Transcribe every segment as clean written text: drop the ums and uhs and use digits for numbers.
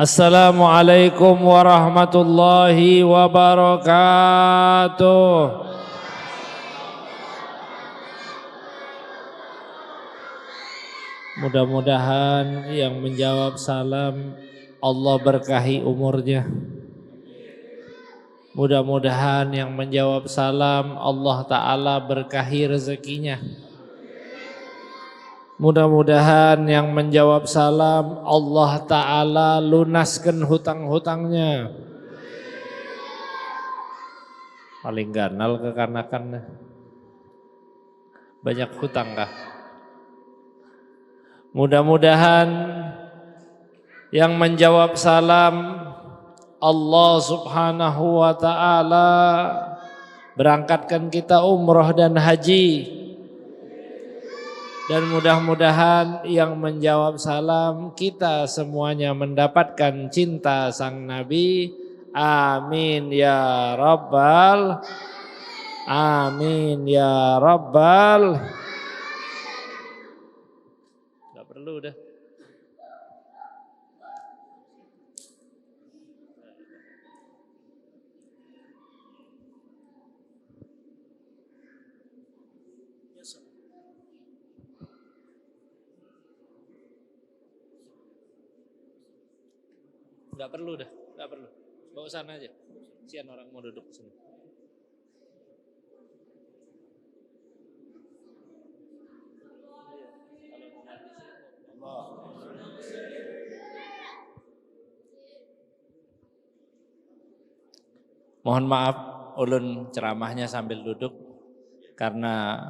Assalamualaikum warahmatullahi wabarakatuh. Mudah-mudahan yang menjawab salam Allah berkahi umurnya. Mudah-mudahan yang menjawab salam Allah Ta'ala berkahi rezekinya. Mudah-mudahan yang menjawab salam Allah Ta'ala lunaskan hutang-hutangnya. Paling ganal kekanakan. Banyak hutang kah? Mudah-mudahan yang menjawab salam Allah Subhanahu wa Ta'ala berangkatkan kita umroh dan haji. Dan mudah-mudahan yang menjawab salam kita semuanya mendapatkan cinta sang Nabi. Amin ya Rabbal. Amin ya Rabbal. Gak perlu udah. Gak perlu dah, gak perlu. Bawa sana aja. Sian orang mau duduk sini. Mohon maaf, ulun ceramahnya sambil duduk karena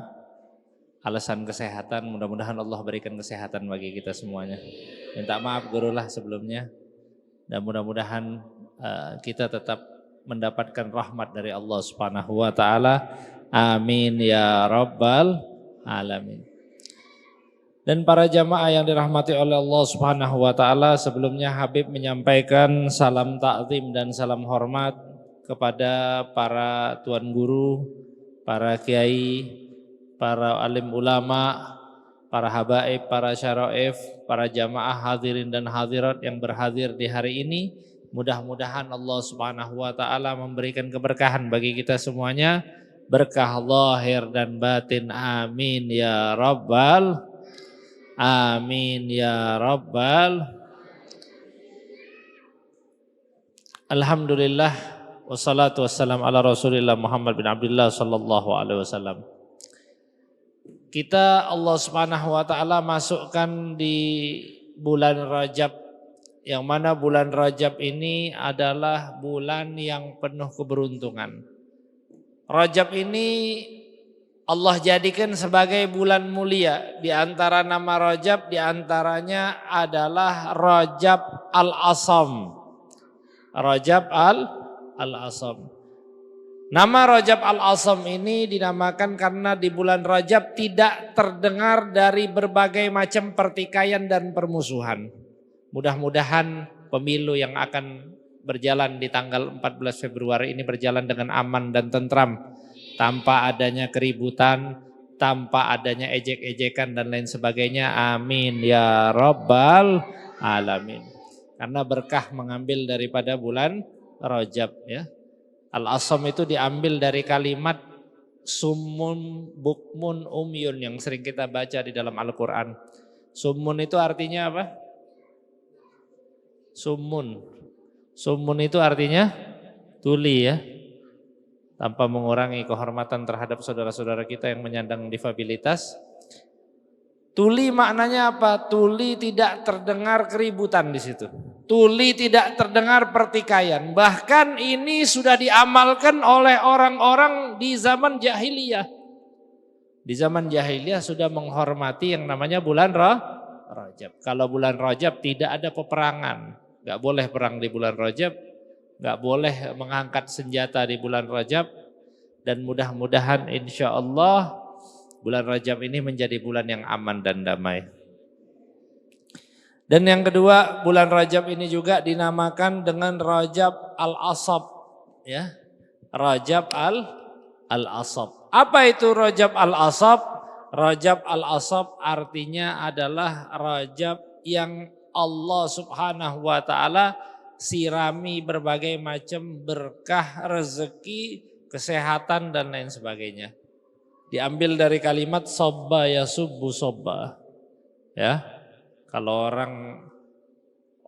alasan kesehatan. Mudah-mudahan Allah berikan kesehatan bagi kita semuanya. Minta maaf gurulah sebelumnya. Dan mudah-mudahan kita tetap mendapatkan rahmat dari Allah Subhanahu wa Ta'ala. Amin ya Rabbal alamin. Dan para jamaah yang dirahmati oleh Allah Subhanahu wa Ta'ala, sebelumnya Habib menyampaikan salam ta'zim dan salam hormat kepada para tuan guru, para kiai, para alim ulama, para habaib, para syaraif, para jamaah hadirin dan hadirat yang berhadir di hari ini. Mudah-mudahan Allah Subhanahu wa Ta'ala memberikan keberkahan bagi kita semuanya. Berkah zahir dan batin. Amin ya Rabbal. Amin ya Rabbal. Alhamdulillah. Wassalatu wassalam ala Rasulillah Muhammad bin Abdullah sallallahu alaihi wasallam. Kita Allah Subhanahu wa Ta'ala masukkan di bulan Rajab, yang mana bulan Rajab ini adalah bulan yang penuh keberuntungan. Rajab ini Allah jadikan sebagai bulan mulia. Di antara nama Rajab, di antaranya adalah Rajab Al-Asam. Rajab Al-Asam. Nama Rajab Al-Asam ini dinamakan karena di bulan Rajab tidak terdengar dari berbagai macam pertikaian dan permusuhan. Mudah-mudahan pemilu yang akan berjalan di tanggal 14 Februari ini berjalan dengan aman dan tentram. Tanpa adanya keributan, tanpa adanya ejek-ejekan dan lain sebagainya. Amin ya Rabbal alamin. Karena berkah mengambil daripada bulan Rajab ya. Al-Asam itu diambil dari kalimat summun bukmun umyun yang sering kita baca di dalam Al-Quran. Summun itu artinya apa? Summun. Summun itu artinya tuli ya. Tanpa mengurangi kehormatan terhadap saudara-saudara kita yang menyandang difabilitas. Tuli maknanya apa? Tuli tidak terdengar keributan di situ. Tuli tidak terdengar pertikaian. Bahkan ini sudah diamalkan oleh orang-orang di zaman jahiliyah. Di zaman jahiliyah sudah menghormati yang namanya bulan Rajab. Kalau bulan Rajab tidak ada peperangan. Gak boleh perang di bulan Rajab. Gak boleh mengangkat senjata di bulan Rajab. Dan mudah-mudahan insya Allah bulan Rajab ini menjadi bulan yang aman dan damai. Dan yang kedua, bulan Rajab ini juga dinamakan dengan Rajab Al-Asab ya. Rajab Al-Asab. Apa itu Rajab Al-Asab? Rajab Al-Asab artinya adalah Rajab yang Allah Subhanahu wa taala sirami berbagai macam berkah, rezeki, kesehatan dan lain sebagainya. Diambil dari kalimat sobba yasubbu sobba. Ya. Kalau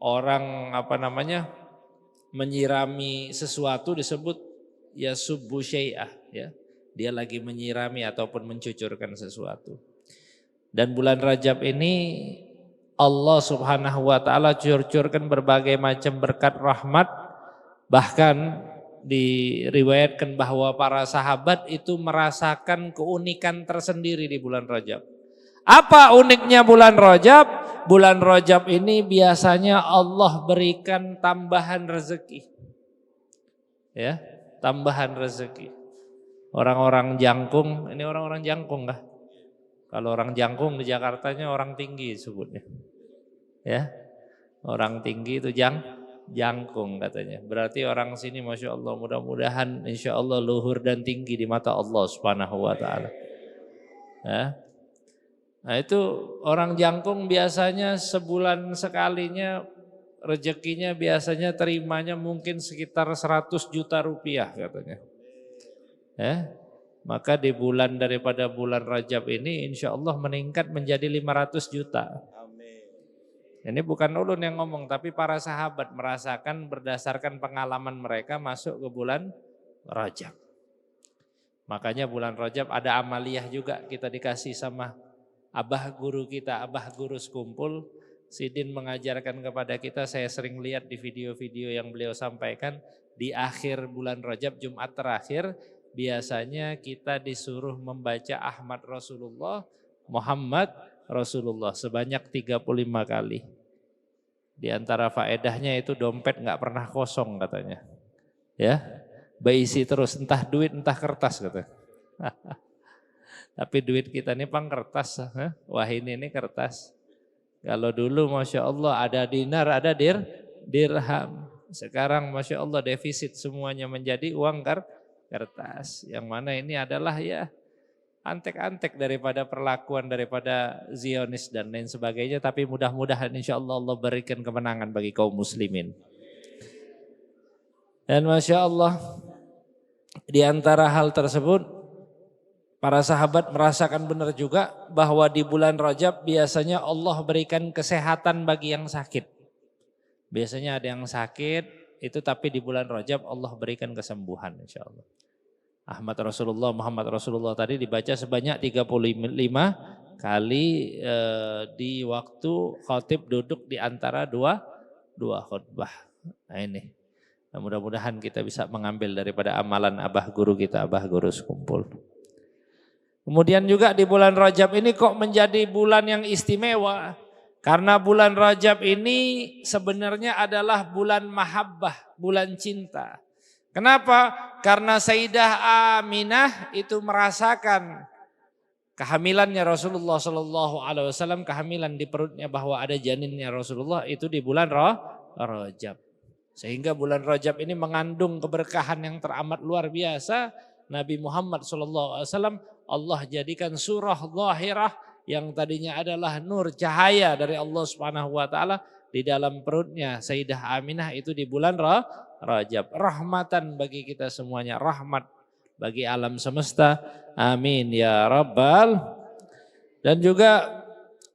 orang menyirami sesuatu disebut yasubbu syai'ah, ya. Dia lagi menyirami ataupun mencucurkan sesuatu. Dan bulan Rajab ini Allah Subhanahu wa taala curcurkan berbagai macam berkat rahmat, bahkan diriwayatkan bahwa para sahabat itu merasakan keunikan tersendiri di bulan Rajab. Apa uniknya bulan Rajab? Bulan Rajab ini biasanya Allah berikan tambahan rezeki. Ya, tambahan rezeki. Orang-orang jangkung, ini orang-orang jangkung kah? Kalau orang jangkung di Jakartanya orang tinggi sebutnya. Ya. Orang tinggi itu jangkung katanya. Berarti orang sini Masya Allah, mudah-mudahan insya Allah luhur dan tinggi di mata Allah Subhanahu wa ta'ala. Ya. Nah itu orang jangkung biasanya sebulan sekalinya rezekinya biasanya terimanya mungkin sekitar 100 juta rupiah katanya. Ya, maka di bulan daripada bulan Rajab ini insya Allah meningkat menjadi 500 juta. Amin. Ini bukan ulun yang ngomong, tapi para sahabat merasakan berdasarkan pengalaman mereka masuk ke bulan Rajab. Makanya bulan Rajab ada amaliyah juga kita dikasih sama abah guru kita, abah guru sekumpul. Sidin mengajarkan kepada kita, saya sering lihat di video-video yang beliau sampaikan di akhir bulan Rajab, Jumat terakhir. Biasanya kita disuruh membaca Ahmad Rasulullah, Muhammad Rasulullah sebanyak 35 kali. Di antara faedahnya itu dompet nggak pernah kosong katanya. Ya, berisi terus entah duit entah kertas katanya. Tapi duit kita ini pang kertas, wah ini kertas. Kalau dulu Masya Allah ada dinar, ada dirham. Sekarang Masya Allah defisit semuanya menjadi uang kertas, yang mana ini adalah ya antek-antek daripada perlakuan daripada Zionis dan lain sebagainya, tapi mudah-mudahan insya Allah Allah berikan kemenangan bagi kaum muslimin. Dan Masya Allah di antara hal tersebut para sahabat merasakan benar juga bahwa di bulan Rajab biasanya Allah berikan kesehatan bagi yang sakit. Biasanya ada yang sakit itu, tapi di bulan Rajab Allah berikan kesembuhan insya Allah. Ahmad Rasulullah, Muhammad Rasulullah tadi dibaca sebanyak 35 kali di waktu khatib duduk di antara dua khutbah. Nah ini, nah, mudah-mudahan kita bisa mengambil daripada amalan abah guru kita, abah guru sekumpul. Kemudian juga di bulan Rajab ini kok menjadi bulan yang istimewa? Karena bulan Rajab ini sebenarnya adalah bulan mahabbah, bulan cinta. Kenapa? Karena Sayyidah Aminah itu merasakan kehamilannya Rasulullah SAW, kehamilan di perutnya bahwa ada janinnya Rasulullah itu di bulan Rajab. Sehingga bulan Rajab ini mengandung keberkahan yang teramat luar biasa. Nabi Muhammad SAW Allah jadikan surah zahirah yang tadinya adalah nur cahaya dari Allah Subhanahu wa taala di dalam perutnya Sayyidah Aminah itu di bulan Rajab. Rahmatan bagi kita semuanya, rahmat bagi alam semesta. Amin ya rabbal. Dan juga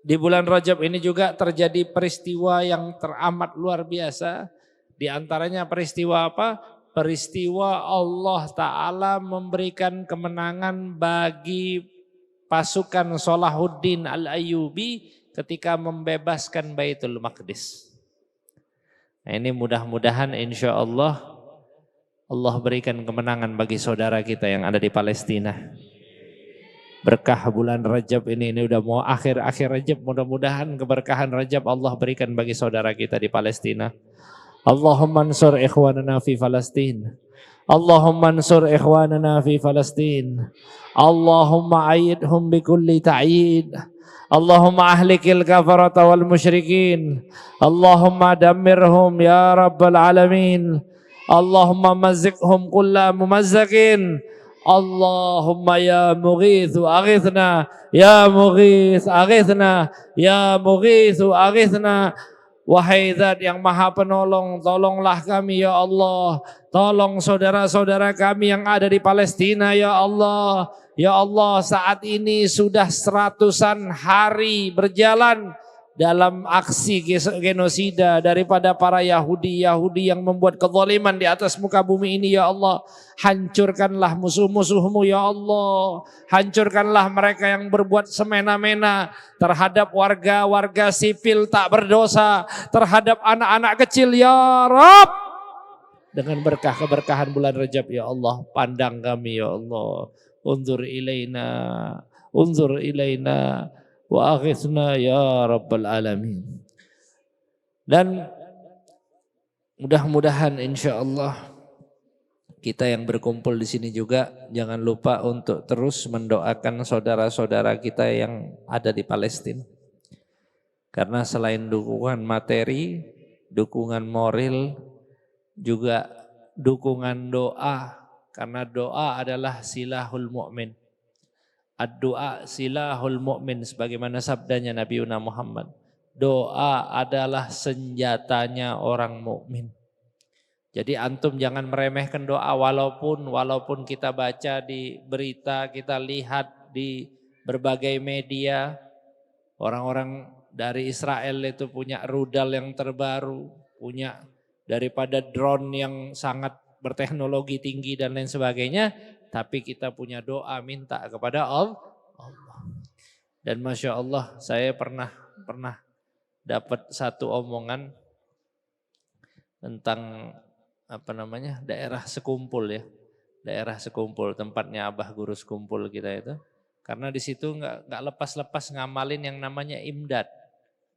di bulan Rajab ini juga terjadi peristiwa yang teramat luar biasa. Di antaranya peristiwa apa? Peristiwa Allah Ta'ala memberikan kemenangan bagi pasukan Salahuddin Al-Ayyubi ketika membebaskan Baitul Maqdis. Nah, ini mudah-mudahan insya Allah Allah berikan kemenangan bagi saudara kita yang ada di Palestina. Berkah bulan Rajab ini udah mau akhir Rajab, mudah-mudahan keberkahan Rajab Allah berikan bagi saudara kita di Palestina. Allahumma ansur ikhwanana fi Palestin. Allahumma ansur ikhwanana fi Palestin. Allahumma ayyidhum bi kulli ta'yid. Allahumma ahlikil kafarata wal musyrikin. Allahumma dammirhum ya rabbal alamin. Allahumma mazziqhum kulla mumazzakin. Allahumma ya mughithu aghithna. Ya mughith aghithna. Ya mughithu aghithna. Wahai Zat yang Maha Penolong, tolonglah kami ya Allah. Tolong saudara-saudara kami yang ada di Palestina ya Allah. Ya Allah, saat ini sudah seratusan hari berjalan dalam aksi genosida daripada para Yahudi yang membuat kezaliman di atas muka bumi ini ya Allah. Hancurkanlah musuh-musuhmu ya Allah. Hancurkanlah mereka yang berbuat semena-mena terhadap warga-warga sipil tak berdosa, terhadap anak-anak kecil ya Rabb. Dengan berkah keberkahan bulan Rajab ya Allah, pandang kami ya Allah. Unzur ilaina wa aghithna ya Rabbal Alamin. Dan mudah-mudahan insya Allah kita yang berkumpul di sini juga jangan lupa untuk terus mendoakan saudara-saudara kita yang ada di Palestina. Karena selain dukungan materi, dukungan moral, juga dukungan doa. Karena doa adalah silahul mu'min. Ad-doa silahul mu'min sebagaimana sabdanya Nabi Muhammad. Doa adalah senjatanya orang mukmin. Jadi antum jangan meremehkan doa walaupun kita baca di berita, kita lihat di berbagai media orang-orang dari Israel itu punya rudal yang terbaru, punya daripada drone yang sangat berteknologi tinggi dan lain sebagainya, tapi kita punya doa minta kepada Allah. Dan Masya Allah saya pernah dapat satu omongan tentang daerah sekumpul ya, daerah sekumpul tempatnya Abah Guru sekumpul kita itu, karena di situ nggak lepas-lepas ngamalin yang namanya imdad,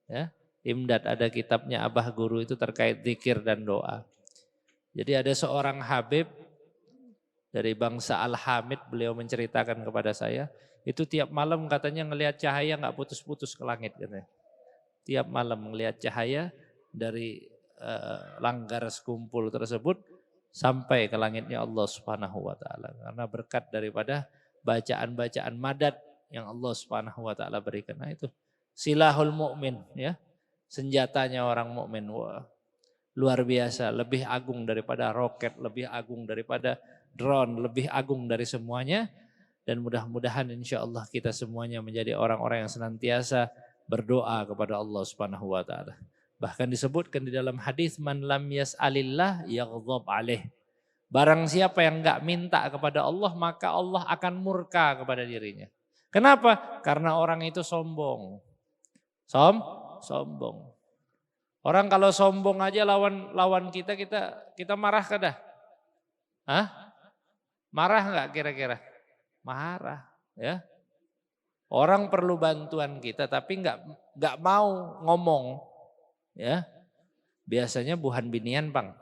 ya imdad ada kitabnya Abah Guru itu terkait zikir dan doa. Jadi ada seorang Habib dari bangsa Al-Hamid, beliau menceritakan kepada saya, itu tiap malam katanya ngelihat cahaya nggak putus-putus ke langit katanya. Tiap malam ngelihat cahaya dari langgar sekumpul tersebut sampai ke langitnya Allah Subhanahu wa taala, karena berkat daripada bacaan-bacaan madat yang Allah Subhanahu wa taala berikan. Nah itu silahul mukmin ya, senjatanya orang mukmin. Wah, luar biasa, lebih agung daripada roket, lebih agung daripada drone, lebih agung dari semuanya. Dan mudah-mudahan insya Allah kita semuanya menjadi orang-orang yang senantiasa berdoa kepada Allah Subhanahu wa taala. Bahkan disebutkan di dalam hadis, man lam yas'alillah yaghdab alaih. Barang siapa yang enggak minta kepada Allah, maka Allah akan murka kepada dirinya. Kenapa? Karena orang itu sombong. Sombong. Orang kalau sombong aja lawan kita marah kada? Hah? Marah enggak kira-kira? Marah, ya. Orang perlu bantuan kita tapi enggak mau ngomong. Ya, biasanya buhan binian bang,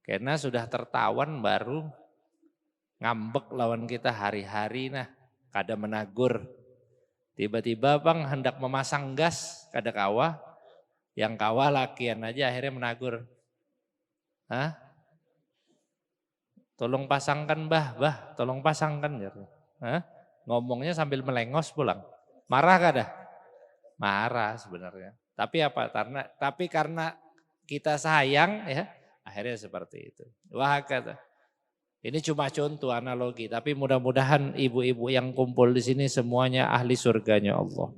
karena sudah tertawan baru ngambek lawan kita hari-hari, nah kada menagur. Tiba-tiba bang hendak memasang gas kada kawa, yang kawa lakian aja akhirnya menagur. Tolong pasangkan bah, tolong pasangkan. Ngomongnya sambil melengos pulang, marah kada? Marah sebenarnya. Tapi apa? Karena kita sayang ya, akhirnya seperti itu. Wah kata. Ini cuma contoh analogi, tapi mudah-mudahan ibu-ibu yang kumpul di sini semuanya ahli surganya Allah.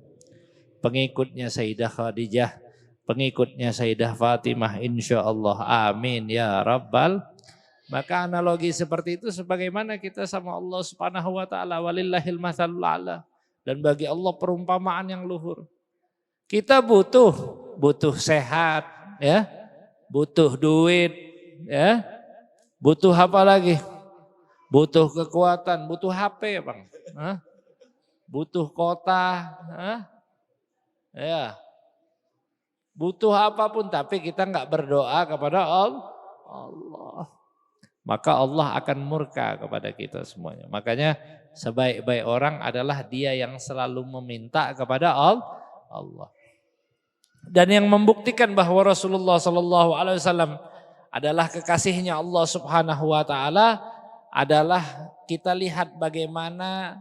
Pengikutnya Sayyidah Khadijah, pengikutnya Sayyidah Fatimah insyaallah. Amin ya rabbal. Maka analogi seperti itu sebagaimana kita sama Allah Subhanahu wa taala, walillahil matsalul a'la. Dan bagi Allah perumpamaan yang luhur. Kita butuh sehat, ya, butuh duit, ya, butuh apa lagi? Butuh kekuatan, butuh HP, bang, butuh kota, ya, butuh apapun. Tapi kita nggak berdoa kepada Allah, maka Allah akan murka kepada kita semuanya. Makanya sebaik-baik orang adalah dia yang selalu meminta kepada Allah. Dan yang membuktikan bahwa Rasulullah SAW adalah kekasihnya Allah Subhanahu wa taala adalah kita lihat bagaimana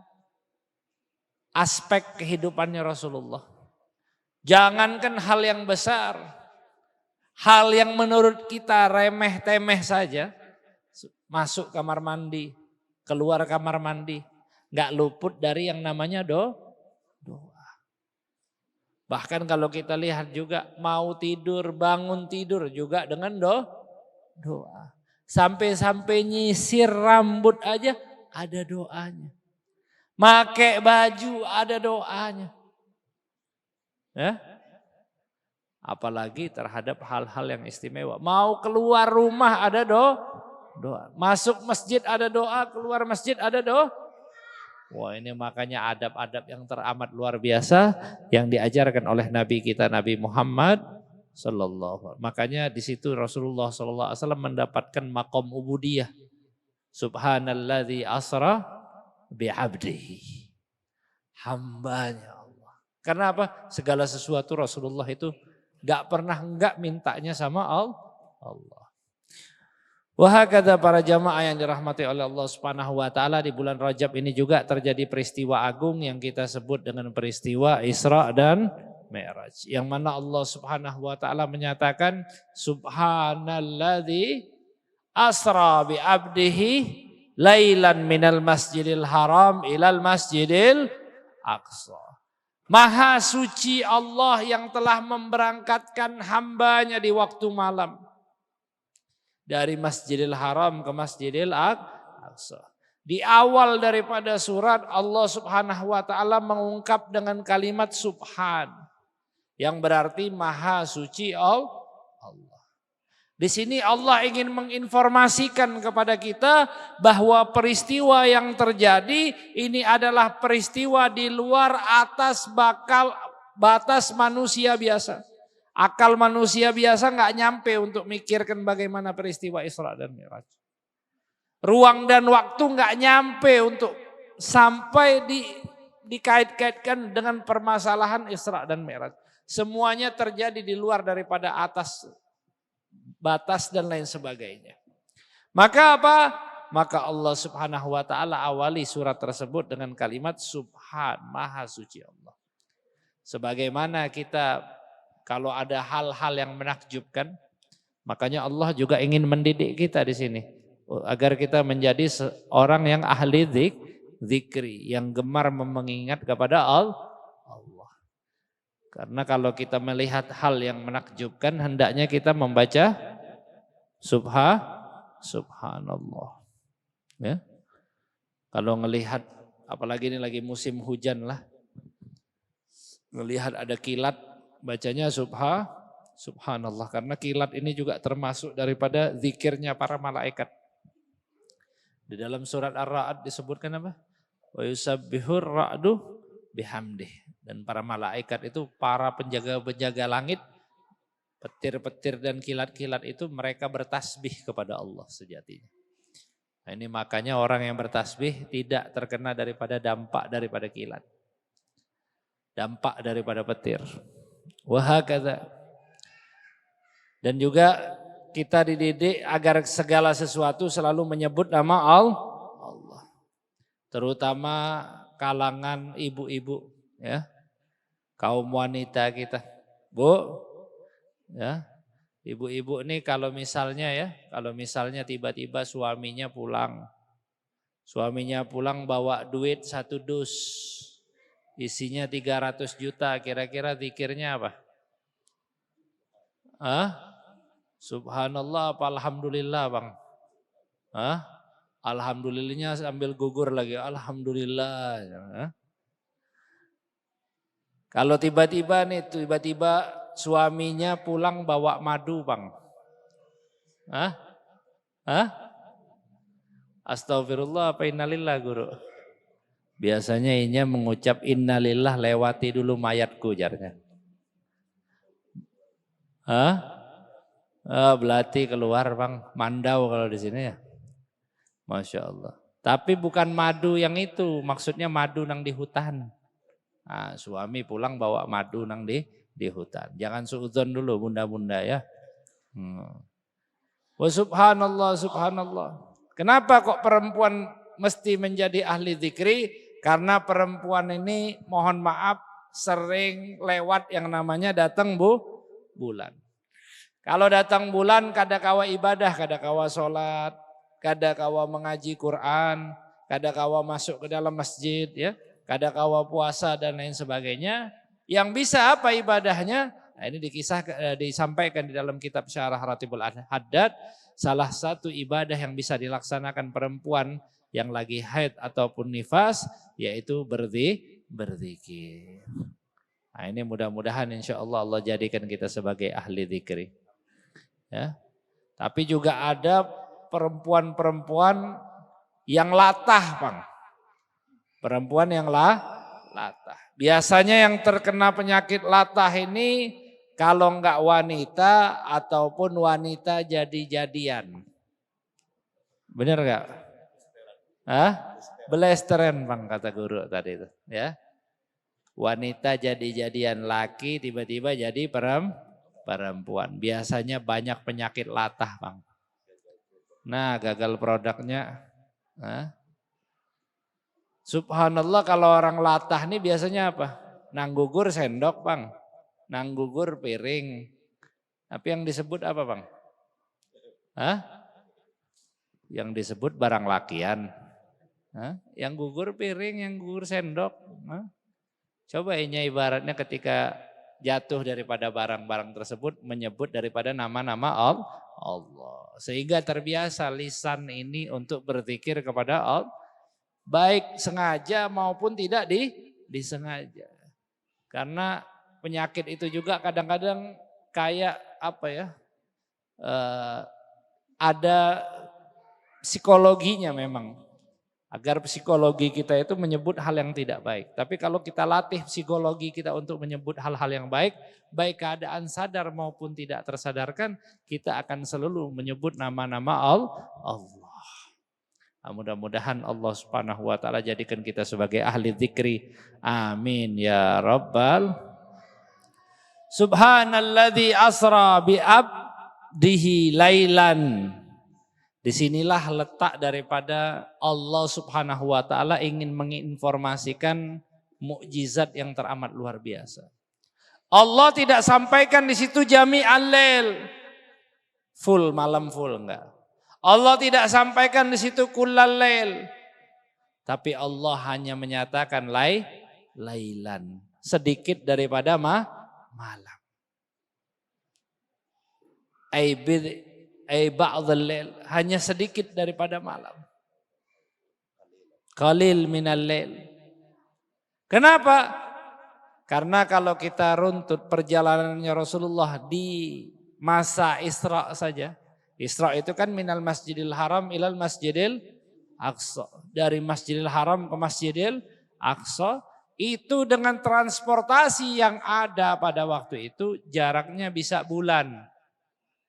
aspek kehidupannya Rasulullah. Jangankan hal yang besar, hal yang menurut kita remeh-temeh saja, masuk kamar mandi, keluar kamar mandi, nggak luput dari yang namanya doa. Bahkan kalau kita lihat juga mau tidur, bangun tidur juga dengan doa. Sampai-sampai nyisir rambut aja ada doanya. Pakai baju ada doanya. Ya? Apalagi terhadap hal-hal yang istimewa. Mau keluar rumah ada doa. Masuk masjid ada doa, keluar masjid ada doa. Wah, ini makanya adab-adab yang teramat luar biasa yang diajarkan oleh Nabi kita Nabi Muhammad sallallahu. Makanya di situ Rasulullah sallallahu alaihi wasallam mendapatkan maqam ubudiyah. Subhanalladzi asra bi'abdihi. Hambanya Allah. Karena apa? Segala sesuatu Rasulullah itu gak pernah enggak mintanya sama Allah. Wahakadha para jamaah yang dirahmati oleh Allah Subhanahu wa taala, di bulan Rajab ini juga terjadi peristiwa agung yang kita sebut dengan peristiwa Isra dan Mi'raj. Yang mana Allah Subhanahu wa taala menyatakan subhanalladzi asra bi 'abdihi lailan minal masjidil haram ilal masjidil aqsa. Maha suci Allah yang telah memberangkatkan hambanya di waktu malam. Dari Masjidil Haram ke Masjidil Aqsa. Di awal daripada surat Allah Subhanahu wa taala mengungkap dengan kalimat subhan yang berarti maha suci Allah. Di sini Allah ingin menginformasikan kepada kita bahwa peristiwa yang terjadi ini adalah peristiwa di luar atas batas manusia biasa. Akal manusia biasa nggak nyampe untuk mikirkan bagaimana peristiwa Isra dan Mi'raj. Ruang dan waktu nggak nyampe untuk sampai dikait-kaitkan dengan permasalahan Isra dan Mi'raj. Semuanya terjadi di luar daripada atas batas dan lain sebagainya. Maka apa? Maka Allah Subhanahu wa taala awali surat tersebut dengan kalimat subhan, maha suci Allah. Sebagaimana kita kalau ada hal-hal yang menakjubkan, makanya Allah juga ingin mendidik kita di sini agar kita menjadi orang yang ahli zikri, yang gemar mengingat kepada Allah. Karena kalau kita melihat hal yang menakjubkan, hendaknya kita membaca subhanallah. Ya. Kalau melihat, apalagi ini lagi musim hujan lah, melihat ada kilat, bacanya subhanallah, karena kilat ini juga termasuk daripada zikirnya para malaikat. Di dalam surat Ar-Ra'd disebutkan apa? Wa yusabbihur ra'du bihamdih. Dan para malaikat itu para penjaga-penjaga langit, petir-petir dan kilat-kilat itu mereka bertasbih kepada Allah sejatinya. Nah, ini makanya orang yang bertasbih tidak terkena daripada dampak daripada kilat. Dampak daripada petir. Wahakadha. Dan juga kita dididik agar segala sesuatu selalu menyebut nama Allah. Terutama kalangan ibu-ibu, ya, kaum wanita kita, Bu, ya, ibu-ibu ini kalau misalnya tiba-tiba suaminya pulang bawa duit 1 dus. Isinya 300 juta, kira-kira zikirnya apa? Subhanallah apa alhamdulillah, Bang? Alhamdulillahnya sambil gugur lagi, alhamdulillah. Kalau tiba-tiba suaminya pulang bawa madu, Bang. Astagfirullah apa innalillah, Guru? Biasanya inya mengucap innalillah lewati dulu mayatku jarnya. Belati keluar, Bang, mandau kalau di sini ya. Masya Allah. Tapi bukan madu yang itu, maksudnya madu nang di hutan. Nah, suami pulang bawa madu nang di hutan. Jangan suudzon dulu bunda-bunda ya. Wa subhanallah, subhanallah. Kenapa kok perempuan mesti menjadi ahli zikri? Karena perempuan ini mohon maaf sering lewat yang namanya datang bulan. Kalau datang bulan kada kawa ibadah, kada kawa sholat, kada kawa mengaji Quran, kada kawa masuk ke dalam masjid, ya, kada kawa puasa dan lain sebagainya. Yang bisa apa ibadahnya? Nah, ini disampaikan di dalam kitab Syarah Ratibul Haddad. Salah satu ibadah yang bisa dilaksanakan perempuan yang lagi haid ataupun nifas yaitu berzikir. Nah, ini mudah-mudahan insya Allah jadikan kita sebagai ahli zikri. Ya. Tapi juga ada perempuan-perempuan yang latah, Bang. Perempuan yang latah. Biasanya yang terkena penyakit latah ini kalau enggak wanita ataupun wanita jadi-jadian. Benar enggak? Hah? Belesteren, Bang, kata guru tadi itu, ya. Wanita jadi-jadian, laki tiba-tiba jadi perempuan. Biasanya banyak penyakit latah, Bang. Nah, gagal produknya. Subhanallah, kalau orang latah nih biasanya apa? Nanggugur sendok, Bang. Nanggugur piring. Tapi yang disebut apa, Bang? Yang disebut barang lakian. Yang gugur piring, yang gugur sendok. Coba ini ibaratnya ketika jatuh daripada barang-barang tersebut menyebut daripada nama-nama Allah. Sehingga terbiasa lisan ini untuk berzikir kepada Allah. Baik sengaja maupun tidak disengaja. Karena penyakit itu juga kadang-kadang kayak apa ya, ada psikologinya memang. Agar psikologi kita itu menyebut hal yang tidak baik. Tapi kalau kita latih psikologi kita untuk menyebut hal-hal yang baik, baik keadaan sadar maupun tidak tersadarkan, kita akan selalu menyebut nama-nama Allah. Mudah-mudahan Allah Subhanahu wa taala jadikan kita sebagai ahli zikri. Amin ya rabbal. Subhanalladzi asra bi abdihi lailan. Disinilah letak daripada Allah Subhanahu wa taala ingin menginformasikan mukjizat yang teramat luar biasa. Allah tidak sampaikan di situ jami'al lail, full malam full, enggak. Allah tidak sampaikan di situ kullal lail. Tapi Allah hanya menyatakan lailan, sedikit daripada malam. Ba'dhal lail, hanya sedikit daripada malam. Qalil minal lail. Kenapa? Karena kalau kita runtut perjalanannya Rasulullah di masa Isra saja. Isra itu kan minal Masjidil Haram ilal Masjidil Aqsa. Dari Masjidil Haram ke Masjidil Aqsa itu dengan transportasi yang ada pada waktu itu jaraknya bisa bulan.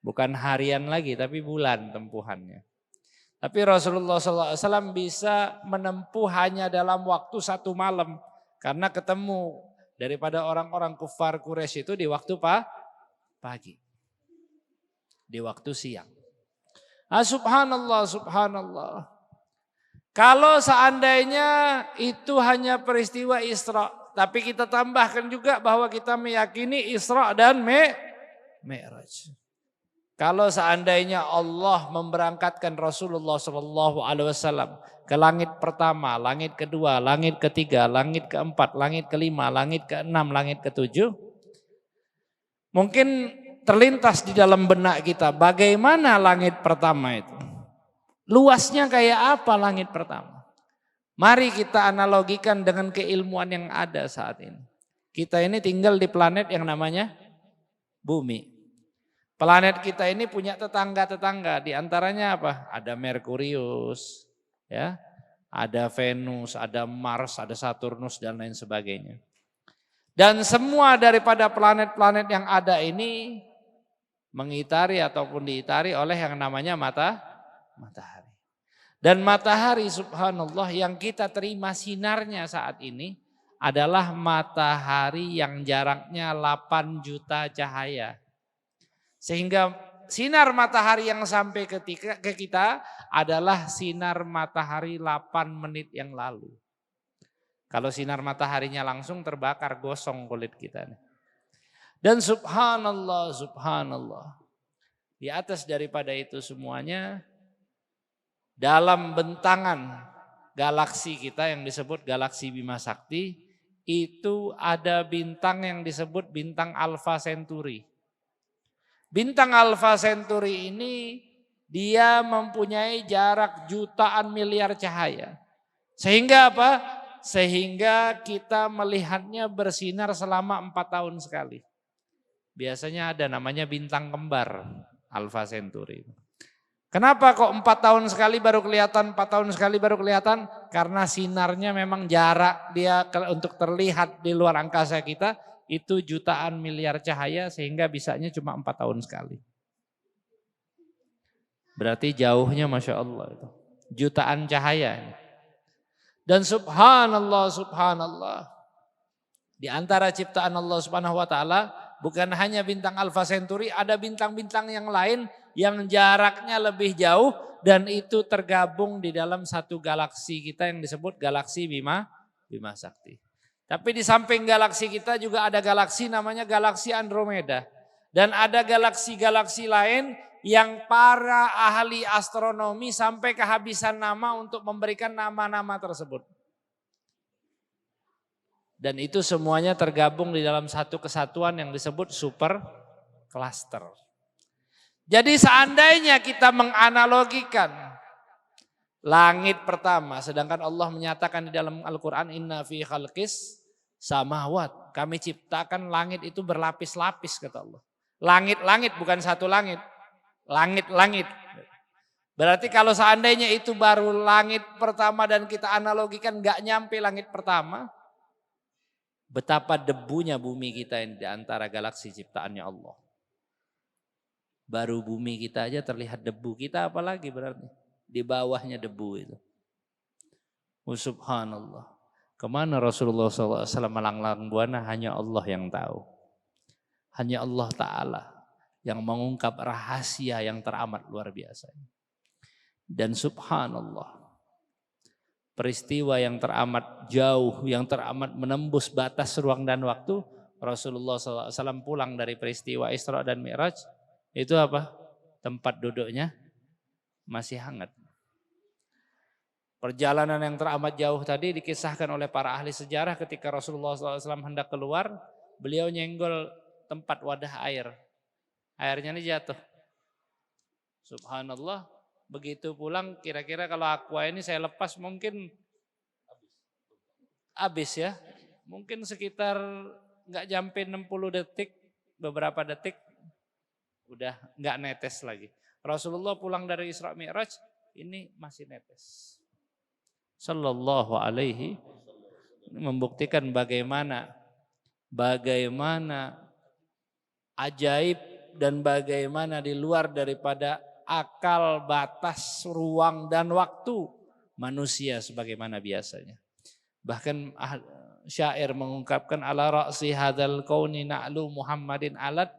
Bukan harian lagi tapi bulan tempuhannya. Tapi Rasulullah SAW bisa menempuh hanya dalam waktu 1 malam. Karena ketemu daripada orang-orang kufar Quraisy itu di waktu pagi. Di waktu siang. Subhanallah, subhanallah. Kalau seandainya itu hanya peristiwa Isra. Tapi kita tambahkan juga bahwa kita meyakini Isra dan Mi'raj. Kalau seandainya Allah memberangkatkan Rasulullah SAW ke langit pertama, langit kedua, langit ketiga, langit keempat, langit kelima, langit keenam, langit ketujuh, mungkin terlintas di dalam benak kita bagaimana langit pertama itu. Luasnya kayak apa langit pertama? Mari kita analogikan dengan keilmuan yang ada saat ini. Kita ini tinggal di planet yang namanya Bumi. Planet kita ini punya tetangga-tetangga, di antaranya apa? Ada Merkurius, ya, ada Venus, ada Mars, ada Saturnus dan lain sebagainya. Dan semua daripada planet-planet yang ada ini mengitari ataupun diitari oleh yang namanya matahari. Dan matahari subhanallah yang kita terima sinarnya saat ini adalah matahari yang jaraknya 8 juta cahaya. Sehingga sinar matahari yang sampai ke kita adalah sinar matahari 8 menit yang lalu. Kalau sinar mataharinya langsung terbakar, gosong kulit kita nih. Dan subhanallah, subhanallah. Di atas daripada itu semuanya, dalam bentangan galaksi kita yang disebut galaksi Bima Sakti, itu ada bintang yang disebut bintang Alpha Centauri. Bintang Alpha Centauri ini dia mempunyai jarak jutaan miliar cahaya. Sehingga apa? Sehingga kita melihatnya bersinar selama 4 tahun sekali. Biasanya ada namanya bintang kembar Alpha Centauri. Kenapa kok 4 tahun sekali baru kelihatan, 4 tahun sekali baru kelihatan? Karena sinarnya memang jarak dia untuk terlihat di luar angkasa kita itu jutaan miliar cahaya sehingga bisanya cuma 4 tahun sekali. Berarti jauhnya Masya Allah itu. Jutaan cahaya. Dan subhanallah, subhanallah. Di antara ciptaan Allah Subhanahu wa taala bukan hanya bintang Alpha Centauri, ada bintang-bintang yang lain yang jaraknya lebih jauh dan itu tergabung di dalam satu galaksi kita yang disebut galaksi Bima Sakti. Tapi di samping galaksi kita juga ada galaksi namanya galaksi Andromeda. Dan ada galaksi-galaksi lain yang para ahli astronomi sampai kehabisan nama untuk memberikan nama-nama tersebut. Dan itu semuanya tergabung di dalam satu kesatuan yang disebut super cluster. Jadi seandainya kita menganalogikan langit pertama, sedangkan Allah menyatakan di dalam Al-Quran, inna fi khalqis samawat. Kami ciptakan langit itu berlapis-lapis kata Allah. Langit-langit bukan satu langit. Langit-langit. Berarti kalau seandainya itu baru langit pertama dan kita analogikan gak nyampe langit pertama, betapa debunya bumi kita yang di antara galaksi ciptaannya Allah. Baru bumi kita aja terlihat debu, kita apalagi berarti di bawahnya debu itu. Subhanallah. Kemana Rasulullah SAW melanglang buana hanya Allah yang tahu. Hanya Allah Ta'ala yang mengungkap rahasia yang teramat luar biasa. Dan subhanallah, peristiwa yang teramat jauh, yang teramat menembus batas ruang dan waktu, Rasulullah SAW pulang dari peristiwa Isra dan Mi'raj, itu apa? Tempat duduknya masih hangat. Perjalanan yang teramat jauh tadi dikisahkan oleh para ahli sejarah ketika Rasulullah SAW hendak keluar, beliau nyenggol tempat wadah air. Airnya ini jatuh. Subhanallah, begitu pulang kira-kira kalau aqua ini saya lepas mungkin habis ya. Mungkin sekitar nggak sampai 60 detik, beberapa detik udah nggak netes lagi. Rasulullah pulang dari Isra Mi'raj ini masih netes. Sallallahu alaihi membuktikan bagaimana ajaib dan bagaimana di luar daripada akal, batas, ruang dan waktu manusia sebagaimana biasanya. Bahkan syair mengungkapkan ala ra'si hadzal qauni na'lu Muhammadin alat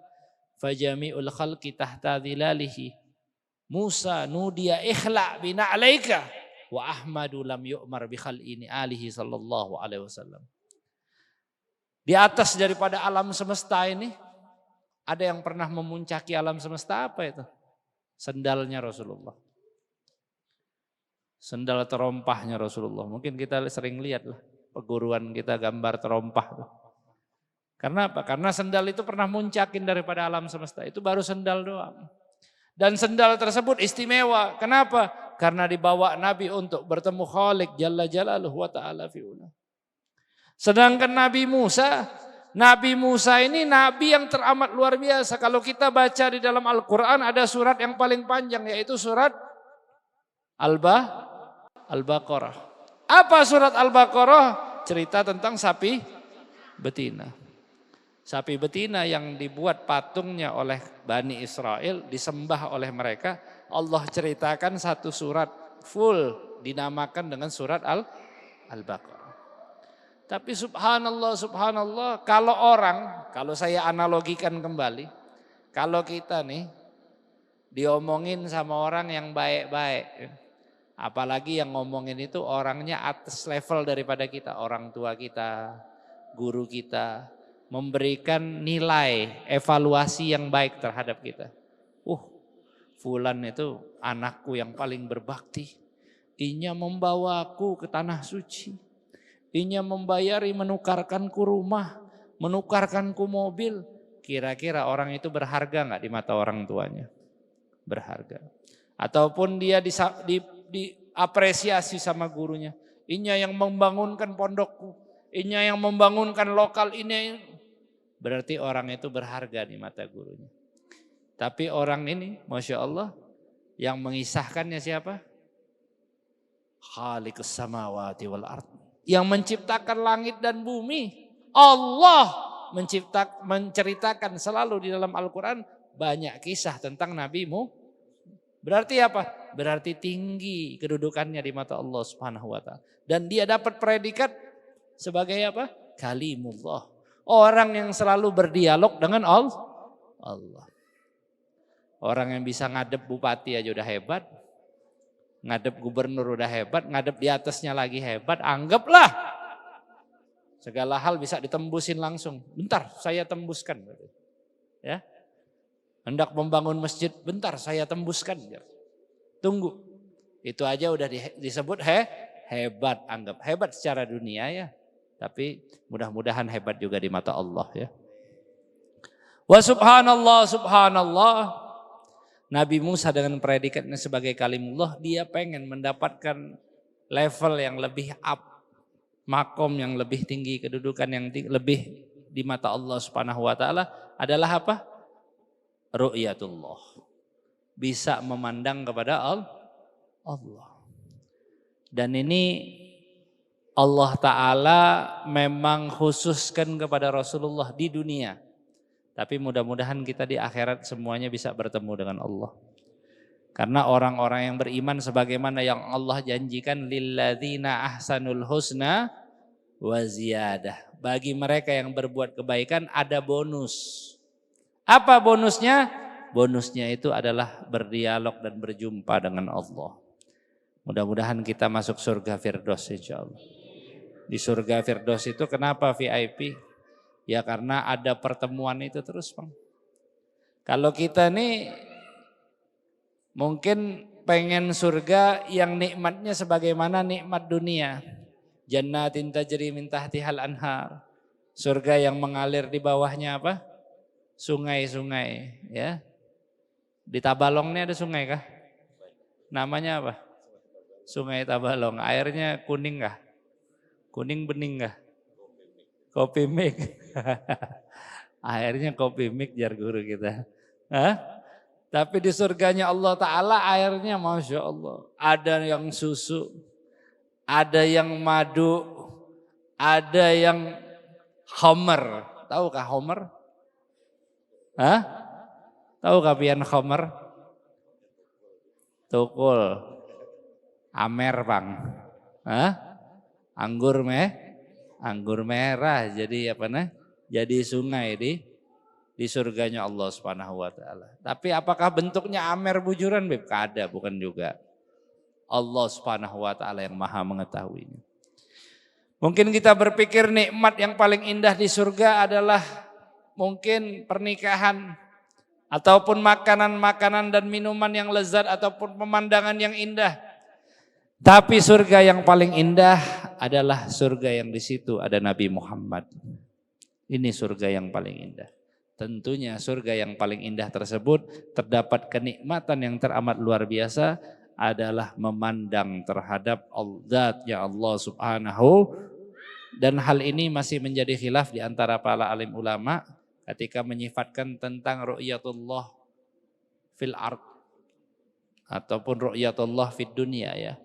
fajami'ul khalqi tahta dhilalihi. Musa nudiya ikhla bina'alaika wa Ahmadu lam yu'mar bi khal'ini alihi sallallahu alaihi wasallam. Di atas daripada alam semesta ini ada yang pernah memuncaki alam semesta, apa itu? Sendalnya Rasulullah. Sendal terompahnya Rasulullah. Mungkin kita sering lihat lah perguruan kita gambar terompah. Karena apa? Karena sendal itu pernah muncakin daripada alam semesta. Itu baru sendal doang. Dan sendal tersebut istimewa. Kenapa? Karena dibawa Nabi untuk bertemu Khalik Jalla Jalaluhu wa ta'ala fi'ula. Sedangkan Nabi Musa ini nabi yang teramat luar biasa. Kalau kita baca di dalam Al-Quran ada surat yang paling panjang yaitu surat Al-Baqarah. Apa surat Al-Baqarah? Cerita tentang sapi betina. Sapi betina yang dibuat patungnya oleh Bani Israel, disembah oleh mereka. Allah ceritakan satu surat full dinamakan dengan surat Al-Baqarah. Tapi subhanallah, kalau saya analogikan kembali, kalau kita nih diomongin sama orang yang baik-baik, Apalagi yang ngomongin itu orangnya atas level daripada kita, orang tua kita, guru kita, memberikan nilai evaluasi yang baik terhadap kita. Fulan itu anakku yang paling berbakti. Inya membawaku ke tanah suci. Inya membayari menukarkanku rumah, menukarkanku mobil. Kira-kira orang itu berharga nggak di mata orang tuanya? Berharga. Ataupun dia diapresiasi sama gurunya. Inya yang membangunkan pondokku. Inya yang membangunkan lokal ini. Berarti orang itu berharga di mata gurunya. Tapi orang ini, Masya Allah, yang mengisahkannya siapa? Khaliqus samawati wal ard. Yang menciptakan langit dan bumi. Allah menceritakan selalu di dalam Al-Quran banyak kisah tentang Nabi-Mu. Berarti apa? Berarti tinggi kedudukannya di mata Allah Subhanahu wa taala. Dan dia dapat predikat sebagai apa? Kalimullah. Orang yang selalu berdialog dengan Allah. Orang yang bisa ngadep bupati aja udah hebat. Ngadep gubernur udah hebat, ngadep di atasnya lagi hebat. Anggaplah segala hal bisa ditembusin langsung. Bentar, saya tembuskan. Ya. Hendak membangun masjid, bentar saya tembuskan. Tunggu. Itu aja udah disebut hebat, anggap hebat secara dunia ya. Tapi mudah-mudahan hebat juga di mata Allah ya. Wa subhanallah, subhanallah. Nabi Musa dengan predikatnya sebagai kalimullah, dia pengen mendapatkan level yang lebih up, makom yang lebih tinggi, kedudukan yang lebih di mata Allah Subhanahu wa taala adalah apa? Ru'yatullah. Bisa memandang kepada Allah. Dan ini Allah Ta'ala memang khususkan kepada Rasulullah di dunia. Tapi mudah-mudahan kita di akhirat semuanya bisa bertemu dengan Allah. Karena orang-orang yang beriman sebagaimana yang Allah janjikan, lilladzina ahsanul husna wa ziyadah. Bagi mereka yang berbuat kebaikan ada bonus. Apa bonusnya? Bonusnya itu adalah berdialog dan berjumpa dengan Allah. Mudah-mudahan kita masuk surga Firdaus insyaallah. Di surga Firdaus itu kenapa VIP? Ya karena ada pertemuan itu terus Bang. Kalau kita nih mungkin pengen surga yang nikmatnya sebagaimana nikmat dunia. Jannatin tajri min tahtihal anhar. Surga yang mengalir di bawahnya apa? Sungai-sungai ya. Di Tabalong ini ada sungai kah? Namanya apa? Sungai Tabalong. Airnya kuning kah? Kuning bening kah? Kopi mik. Airnya kopi mik jar guru kita. Hah? Tapi di surganya Allah Ta'ala airnya Masya Allah. Ada yang susu, ada yang madu, ada yang khamar. Tahukah khamar? Hah? Tahukah pian khamar? Tukul. Amer Bang. Hah? Anggur merah jadi apa nah? Jadi sungai di surganya Allah Subhanahu wa taala. Tapi apakah bentuknya amer bujuran Beb? Kada, bukan juga. Allah Subhanahu wa taala yang Maha mengetahuinya. Mungkin kita berpikir nikmat yang paling indah di surga adalah mungkin pernikahan ataupun makanan-makanan dan minuman yang lezat ataupun pemandangan yang indah. Tapi surga yang paling indah adalah surga yang di situ ada Nabi Muhammad. Ini surga yang paling indah. Tentunya surga yang paling indah tersebut terdapat kenikmatan yang teramat luar biasa adalah memandang terhadap Zat-Nya Allah Subhanahu. Dan hal ini masih menjadi khilaf di antara para alim ulama ketika menyifatkan tentang ru'yatullah fil ard ataupun ru'yatullah fid dunia ya.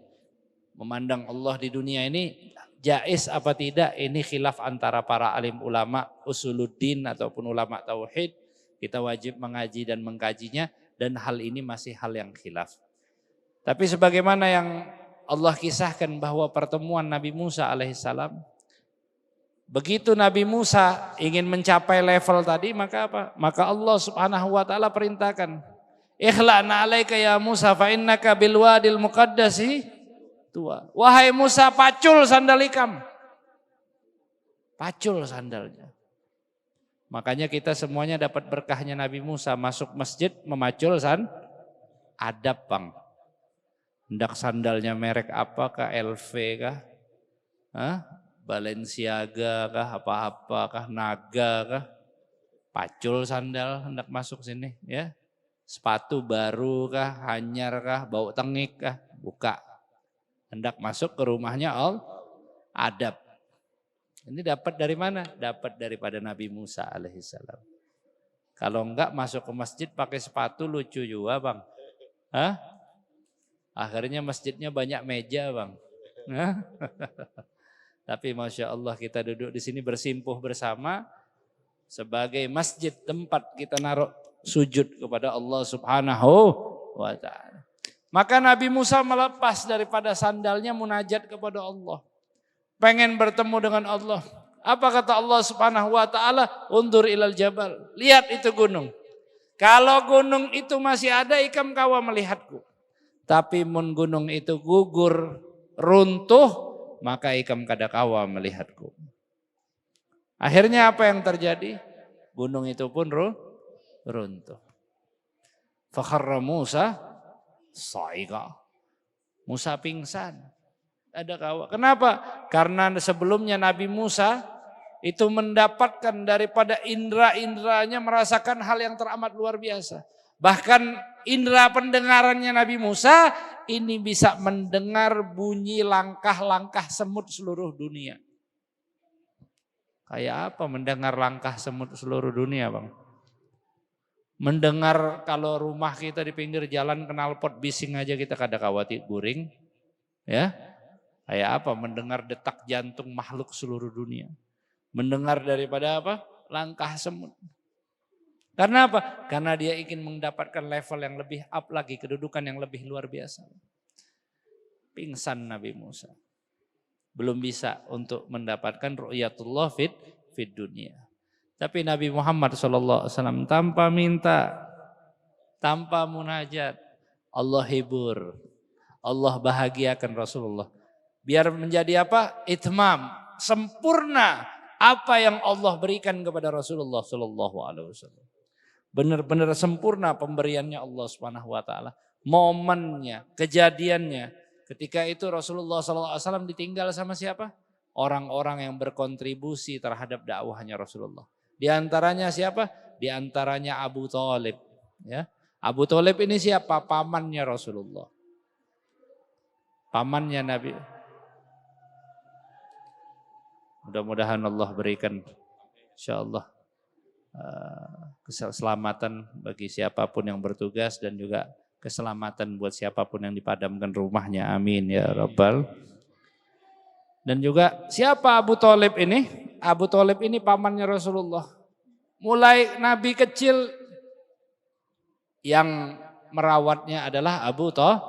Memandang Allah di dunia ini jaiz apa tidak, ini khilaf antara para alim ulama usuluddin ataupun ulama tauhid. Kita wajib mengaji dan mengkajinya dan hal ini masih hal yang khilaf. Tapi sebagaimana yang Allah kisahkan bahwa pertemuan Nabi Musa alaihissalam, begitu Nabi Musa ingin mencapai level tadi maka apa? Maka Allah Subhanahu wa taala perintahkan, "Ikhla'na 'alaika ya Musa fa innaka bil wadil muqaddasi tua. Wahai Musa, pacul sandal ikam. Pacul sandalnya. Makanya kita semuanya dapat berkahnya Nabi Musa, masuk masjid memacul adab bang. Hendak sandalnya merek apa kah, LV kah? Balenciaga kah, apa-apa kah, Naga kah? Pacul sandal hendak masuk sini ya. Sepatu baru kah, hanyar kah, bau tengik kah, buka. Hendak masuk ke rumahnya adab. Ini dapat dari mana? Dapat daripada Nabi Musa alaihissalam. Kalau enggak masuk ke masjid pakai sepatu lucu juga bang. Akhirnya masjidnya banyak meja bang. Tapi Masya Allah kita duduk di sini bersimpuh bersama sebagai masjid tempat kita naruh sujud kepada Allah Subhanahu wa ta'ala. Maka Nabi Musa melepas daripada sandalnya munajat kepada Allah. Pengen bertemu dengan Allah. Apa kata Allah Subhanahu wa ta'ala? Undur ilal jabal. Lihat itu gunung. Kalau gunung itu masih ada, ikam kawa melihatku. Tapi mun gunung itu gugur, runtuh, maka ikam kada kawa melihatku. Akhirnya apa yang terjadi? Gunung itu pun runtuh. Fakharra Musa sa'iqa. Musa pingsan. Ada kawa. Kenapa? Karena sebelumnya Nabi Musa itu mendapatkan daripada indera-inderanya merasakan hal yang teramat luar biasa. Bahkan indera pendengarannya Nabi Musa ini bisa mendengar bunyi langkah-langkah semut seluruh dunia. Kayak apa mendengar langkah semut seluruh dunia bang? Mendengar kalau rumah kita di pinggir jalan knalpot bising aja kita kada kawati guring. Ya. Kayak apa? Mendengar detak jantung makhluk seluruh dunia. Mendengar daripada apa? Langkah semut. Karena apa? Karena dia ingin mendapatkan level yang lebih up lagi, kedudukan yang lebih luar biasa. Pingsan Nabi Musa. Belum bisa untuk mendapatkan ru'yatullah fit dunia. Tapi Nabi Muhammad SAW tanpa minta, tanpa munajat, Allah hibur. Allah bahagiakan Rasulullah. Biar menjadi apa? Itmam, sempurna apa yang Allah berikan kepada Rasulullah SAW. Benar-benar sempurna pemberiannya Allah Subhanahu wa taala. Momennya, kejadiannya. Ketika itu Rasulullah SAW ditinggal sama siapa? Orang-orang yang berkontribusi terhadap dakwahnya Rasulullah. Di antaranya siapa? Di antaranya Abu Thalib. Ya. Abu Thalib ini siapa? Pamannya Rasulullah. Pamannya Nabi. Mudah-mudahan Allah berikan insyaallah keselamatan bagi siapapun yang bertugas dan juga keselamatan buat siapapun yang dipadamkan rumahnya. Amin ya Rabbal. Dan juga siapa Abu Thalib ini? Abu Thalib ini pamannya Rasulullah. Mulai Nabi kecil yang merawatnya adalah Abu Thalib.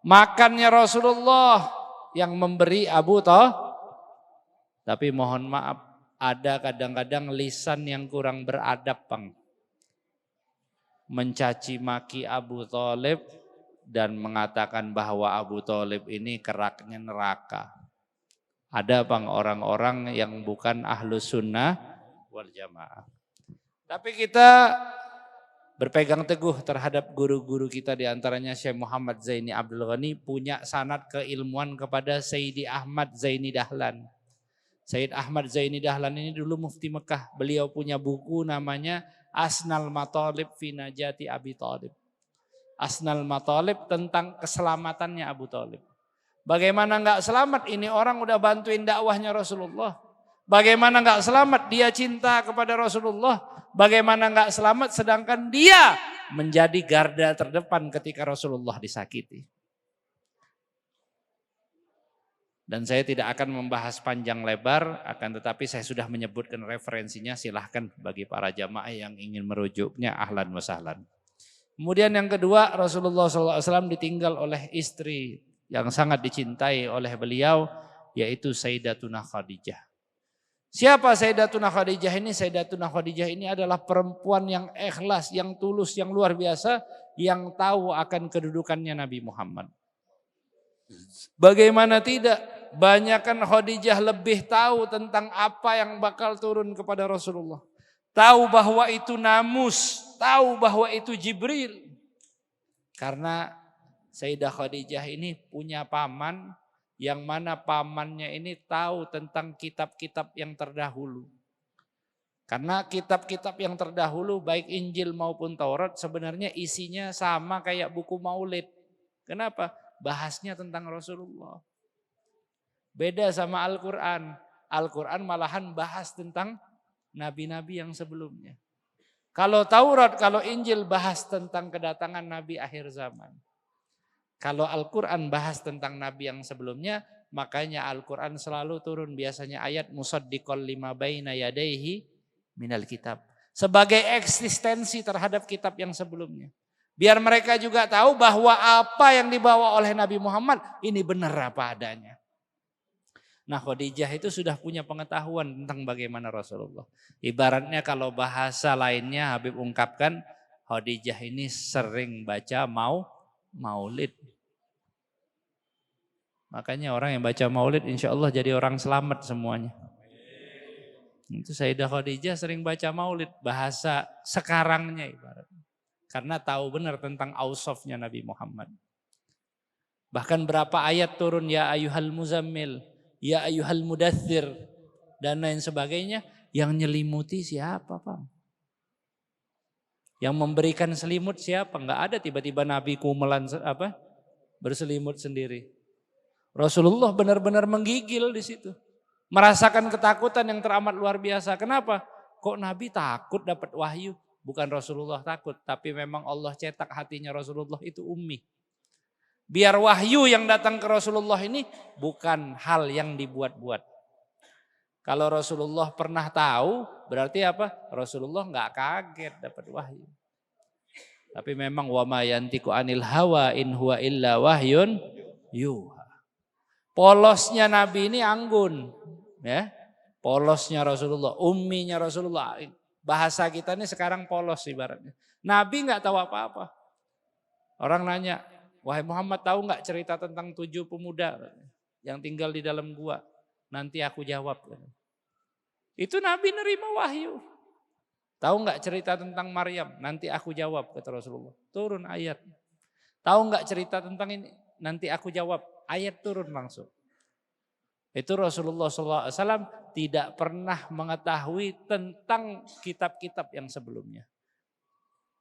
Makannya Rasulullah yang memberi Abu Thalib. Tapi mohon maaf, ada kadang-kadang lisan yang kurang beradab bang. Mencaci maki Abu Thalib dan mengatakan bahwa Abu Thalib ini keraknya neraka. Ada bang orang-orang yang bukan ahlus sunnah wal jamaah. Tapi kita berpegang teguh terhadap guru-guru kita, di antaranya Syekh Muhammad Zaini Abdul Ghani punya sanad keilmuan kepada Sayyidi Ahmad Zaini Dahlan. Sayyid Ahmad Zaini Dahlan ini dulu mufti Mekah. Beliau punya buku namanya Asnal Matalib fi Najati Abi Thalib. Asnal Matalib tentang keselamatannya Abu Thalib. Bagaimana enggak selamat? Ini orang udah bantuin dakwahnya Rasulullah. Bagaimana enggak selamat? Dia cinta kepada Rasulullah. Bagaimana enggak selamat sedangkan dia menjadi garda terdepan ketika Rasulullah disakiti. Dan saya tidak akan membahas panjang lebar, akan tetapi saya sudah menyebutkan referensinya, silahkan bagi para jamaah yang ingin merujuknya, ahlan wa sahlan. Kemudian yang kedua, Rasulullah SAW ditinggal oleh istri yang sangat dicintai oleh beliau, yaitu Sayyidatuna Khadijah. Siapa Sayyidatuna Khadijah ini? Sayyidatuna Khadijah ini adalah perempuan yang ikhlas, yang tulus, yang luar biasa, yang tahu akan kedudukannya Nabi Muhammad. Bagaimana tidak? Banyakkan Khadijah lebih tahu tentang apa yang bakal turun kepada Rasulullah. Tahu bahwa itu namus, tahu bahwa itu Jibril. Karena Sayyidah Khadijah ini punya paman yang mana pamannya ini tahu tentang kitab-kitab yang terdahulu. Karena kitab-kitab yang terdahulu baik Injil maupun Taurat sebenarnya isinya sama kayak buku Maulid. Kenapa? Bahasnya tentang Rasulullah. Beda sama Al-Quran. Al-Quran malahan bahas tentang nabi-nabi yang sebelumnya. Kalau Taurat, kalau Injil bahas tentang kedatangan nabi akhir zaman. Kalau Al-Quran bahas tentang nabi yang sebelumnya, makanya Al-Quran selalu turun biasanya ayat musaddiqal lima baina yadaihi minal kitab. Sebagai eksistensi terhadap kitab yang sebelumnya. Biar mereka juga tahu bahwa apa yang dibawa oleh Nabi Muhammad ini benar apa adanya. Nah, Khadijah itu sudah punya pengetahuan tentang bagaimana Rasulullah. Ibaratnya kalau bahasa lainnya Habib ungkapkan, Khadijah ini sering baca maulid. Makanya orang yang baca maulid insya Allah jadi orang selamat semuanya. Itu Sayyidah Khadijah sering baca maulid, bahasa sekarangnya ibaratnya. Karena tahu benar tentang ausofnya Nabi Muhammad. Bahkan berapa ayat turun, ya ayyuhal muzammil, ya ayyuhal mudaththir, dan lain sebagainya. Yang nyelimuti siapa, Pak? Yang memberikan selimut siapa? Enggak ada tiba-tiba Nabi kumelan berselimut sendiri. Rasulullah benar-benar menggigil di situ. Merasakan ketakutan yang teramat luar biasa. Kenapa? Kok Nabi takut dapat wahyu? Bukan Rasulullah takut, tapi memang Allah cetak hatinya Rasulullah itu ummi. Biar wahyu yang datang ke Rasulullah ini bukan hal yang dibuat-buat. Kalau Rasulullah pernah tahu, berarti apa? Rasulullah nggak kaget dapat wahyu. Tapi memang wa ma yantiqu anil hawa in huwa illa wahyun yuha. Polosnya Nabi ini anggun, ya. Polosnya Rasulullah, umminya Rasulullah. Bahasa kita ini sekarang polos ibaratnya. Nabi nggak tahu apa-apa. Orang nanya, wahai Muhammad tahu nggak cerita tentang 7 pemuda yang tinggal di dalam gua? Nanti aku jawab. Itu Nabi nerima wahyu. Tahu nggak cerita tentang Maryam? Nanti aku jawab, kata Rasulullah. Turun ayat. Tahu nggak cerita tentang ini? Nanti aku jawab. Ayat turun langsung. Itu Rasulullah SAW tidak pernah mengetahui tentang kitab-kitab yang sebelumnya.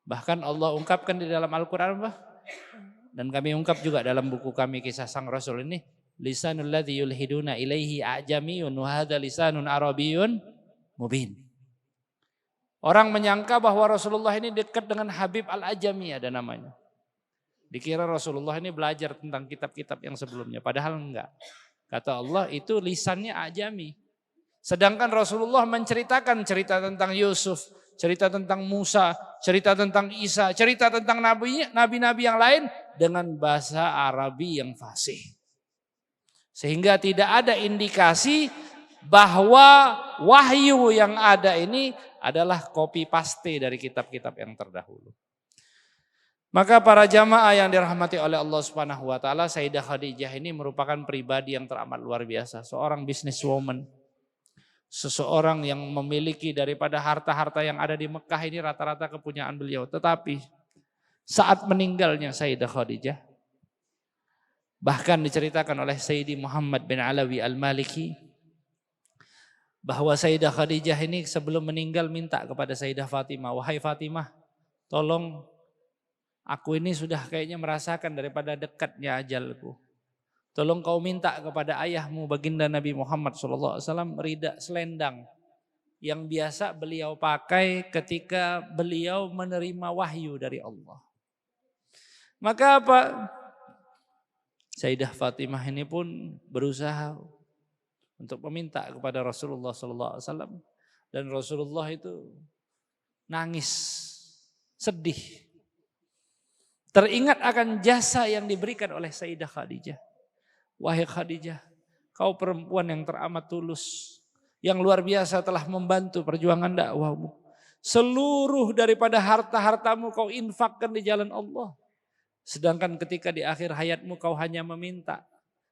Bahkan Allah ungkapkan di dalam Al-Quran, dan kami ungkap juga dalam buku kami Kisah Sang Rasul ini, lisanul ladzi yulhiduna ilaihi a'jamiyun wa hadza lisanun arabiyyun mubin. Orang menyangka bahwa Rasulullah ini dekat dengan Habib Al-Ajami ada namanya. Dikira Rasulullah ini belajar tentang kitab-kitab yang sebelumnya, padahal enggak. Kata Allah itu lisannya ajami. Sedangkan Rasulullah menceritakan cerita tentang Yusuf, cerita tentang Musa, cerita tentang Isa, cerita tentang nabi-nabi yang lain dengan bahasa Arabi yang fasih. Sehingga tidak ada indikasi bahwa wahyu yang ada ini adalah copy paste dari kitab-kitab yang terdahulu. Maka para jamaah yang dirahmati oleh Allah Subhanahu wa taala, Sayyidah Khadijah ini merupakan pribadi yang teramat luar biasa, seorang businesswoman. Seseorang yang memiliki daripada harta-harta yang ada di Mekah ini rata-rata kepunyaan beliau. Tetapi saat meninggalnya Sayyidah Khadijah, bahkan diceritakan oleh Sayyidi Muhammad bin Alawi Al-Maliki bahwa Sayyidah Khadijah ini sebelum meninggal minta kepada Sayyidah Fatimah, wahai Fatimah, tolong aku ini sudah kayaknya merasakan daripada dekatnya ajalku. Tolong kau minta kepada ayahmu baginda Nabi Muhammad SAW rida selendang yang biasa beliau pakai ketika beliau menerima wahyu dari Allah. Maka apa? Sayyidah Fatimah ini pun berusaha untuk meminta kepada Rasulullah SAW, dan Rasulullah itu nangis, sedih. Teringat akan jasa yang diberikan oleh Sayyidah Khadijah. Wahai Khadijah, kau perempuan yang teramat tulus, yang luar biasa telah membantu perjuangan dakwahmu. Seluruh daripada harta-hartamu kau infakkan di jalan Allah. Sedangkan ketika di akhir hayatmu kau hanya meminta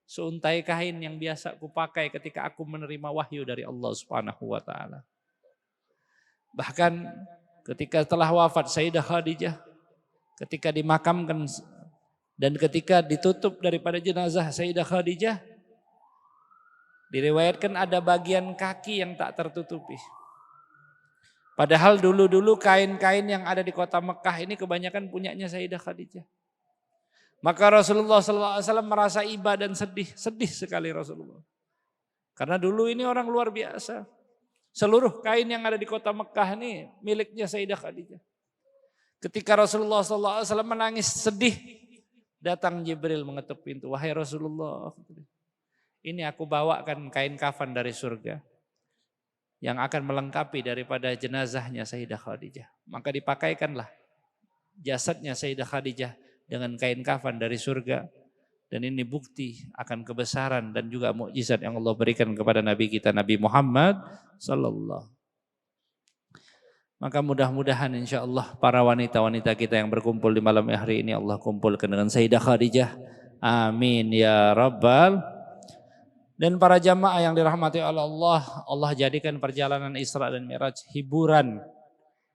seuntai kain yang biasa kupakai ketika aku menerima wahyu dari Allah Subhanahu wa taala. Bahkan ketika telah wafat Sayyidah Khadijah, ketika dimakamkan dan ketika ditutup daripada jenazah Sayyidah Khadijah, diriwayatkan ada bagian kaki yang tak tertutupi. Padahal dulu-dulu kain-kain yang ada di kota Mekah ini kebanyakan punyanya Sayyidah Khadijah. Maka Rasulullah SAW merasa iba dan sedih sekali Rasulullah. Karena dulu ini orang luar biasa. Seluruh kain yang ada di kota Mekah ini miliknya Sayyidah Khadijah. Ketika Rasulullah SAW menangis sedih, datang Jibril mengetuk pintu. Wahai Rasulullah, ini aku bawakan kain kafan dari surga yang akan melengkapi daripada jenazahnya Sayyidah Khadijah. Maka dipakaikanlah jasadnya Sayyidah Khadijah dengan kain kafan dari surga. Dan ini bukti akan kebesaran dan juga mukjizat yang Allah berikan kepada Nabi kita Nabi Muhammad sallallahu. Maka mudah-mudahan insya Allah para wanita-wanita kita yang berkumpul di malam hari ini Allah kumpulkan dengan Sayyidah Khadijah. Amin ya Rabbal. Dan para jamaah yang dirahmati oleh Allah, Allah jadikan perjalanan Isra dan Mi'raj hiburan,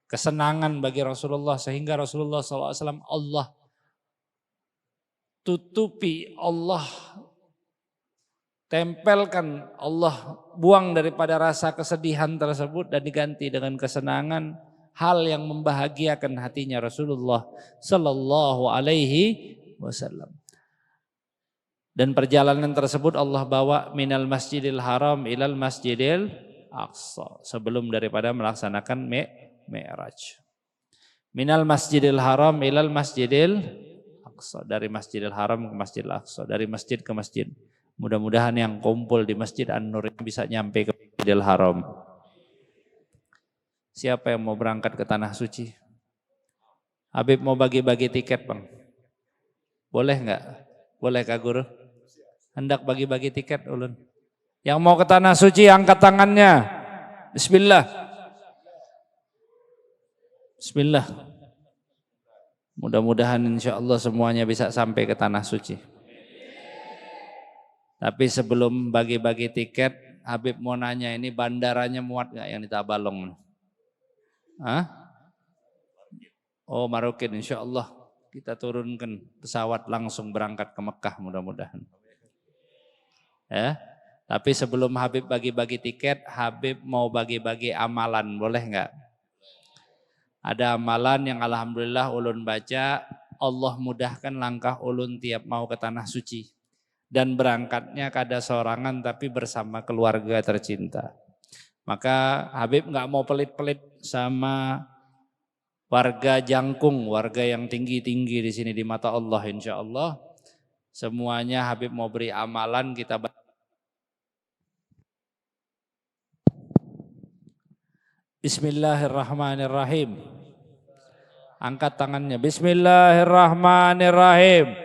kesenangan bagi Rasulullah sehingga Rasulullah SAW Allah tutupi, Allah tempelkan, Allah buang daripada rasa kesedihan tersebut dan diganti dengan kesenangan, hal yang membahagiakan hatinya Rasulullah sallallahu alaihi wasallam. Dan perjalanan tersebut Allah bawa minal masjidil haram ilal masjidil aqsa. Sebelum daripada melaksanakan Mi'raj. Minal masjidil haram ilal masjidil aqsa. Dari masjidil haram ke masjidil aqsa. Dari masjid ke masjid. Mudah-mudahan yang kumpul di Masjid An-Nur bisa nyampe ke masjidil haram. Siapa yang mau berangkat ke Tanah Suci? Habib mau bagi-bagi tiket bang. Boleh enggak? Boleh Kak Guru? Hendak bagi-bagi tiket ulun. Yang mau ke Tanah Suci angkat tangannya. Bismillah. Bismillah. Mudah-mudahan insya Allah semuanya bisa sampai ke Tanah Suci. Tapi sebelum bagi-bagi tiket, Habib mau nanya ini bandaranya muat gak yang di Tabalong? Hah? Oh Marokin insya Allah kita turunkan pesawat langsung berangkat ke Mekah mudah-mudahan. Ya, tapi sebelum Habib bagi-bagi tiket, Habib mau bagi-bagi amalan, boleh enggak? Ada amalan yang alhamdulillah ulun baca, Allah mudahkan langkah ulun tiap mau ke Tanah Suci. Dan berangkatnya kada sorangan tapi bersama keluarga tercinta. Maka Habib enggak mau pelit-pelit sama warga Jangkung, warga yang tinggi-tinggi di sini di mata Allah insya Allah. Semuanya Habib mau beri amalan kita. Bismillahirrahmanirrahim. Angkat tangannya. Bismillahirrahmanirrahim.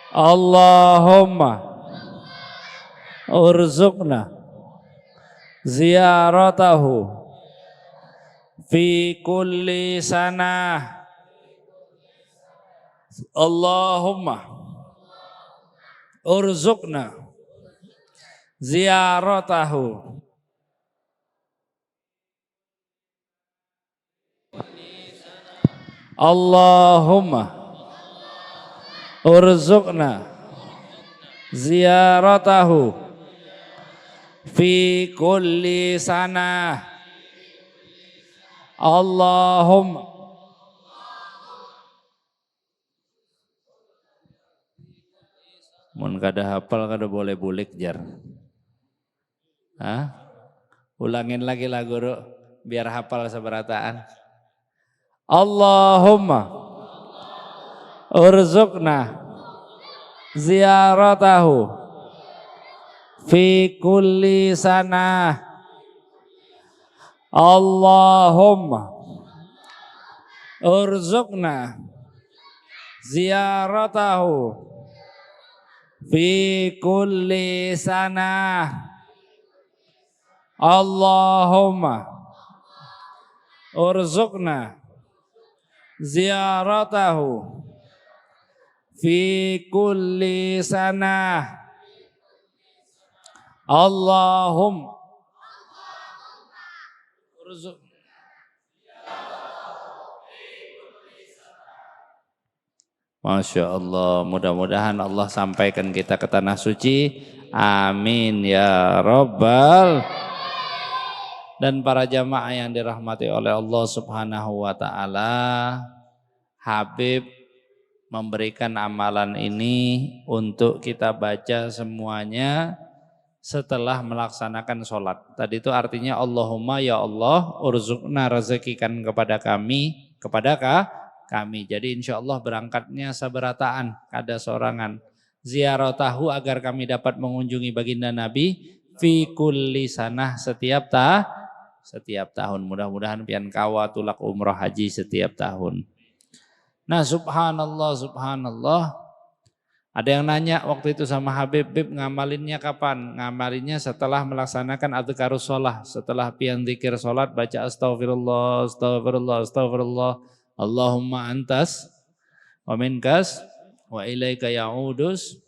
Allahumma urzuqna ziyaratahu fi kulli sanah. Allahumma urzuqna ziyaratahu Allahumma urzuqna ziyaratahu fi kulli sanah. Allahumma mun kada hafal kada boleh bulik jar. Hah? Ulangin lagi lah guru biar hafal seberataan. Allahumma urzuqna ziyaratahu fi kulli sanah. Allahumma urzuqna ziyaratahu fi kulli sanah. Allahumma urzuqna ziyaratahu fi kulli sanah. Allahumma urzuq. Masya Allah, mudah-mudahan Allah sampaikan kita ke tanah suci. Amin ya Rabbal. Dan para jamaah yang dirahmati oleh Allah Subhanahu wa Ta'ala, Habib memberikan amalan ini untuk kita baca semuanya setelah melaksanakan sholat. Tadi itu artinya Allahumma ya Allah urzuqna, rezekikan kepada kami, kami. Jadi insya Allah berangkatnya sabarataan, kada sorangan. Ziaratahu agar kami dapat mengunjungi baginda Nabi fi kulli sanah, setiap tahun. Mudah-mudahan pian kawa tulak umroh haji setiap tahun. Nah subhanallah, subhanallah. Ada yang nanya waktu itu sama Habib, Bib ngamalinnya kapan? Ngamalinnya setelah melaksanakan adhkarus sholah. Setelah pian zikir sholat baca astaghfirullah, astaghfirullah, astaghfirullah. Allahumma antas wa minkas wa ilaika ya'udus.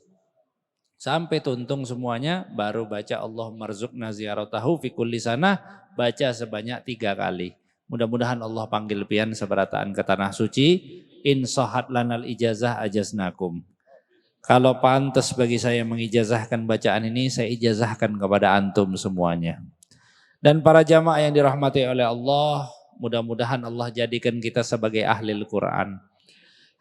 Sampai tuntung semuanya baru baca Allahumma rzuqna ziyaratahu fi kulli sanah. Baca sebanyak 3 kali. Mudah-mudahan Allah panggil pian seberataan ke tanah suci. In sahat lanal ijazah ajaznakum. Kalau pantas bagi saya mengijazahkan bacaan ini, saya ijazahkan kepada antum semuanya. Dan para jamaah yang dirahmati oleh Allah, mudah-mudahan Allah jadikan kita sebagai ahli Al-Quran.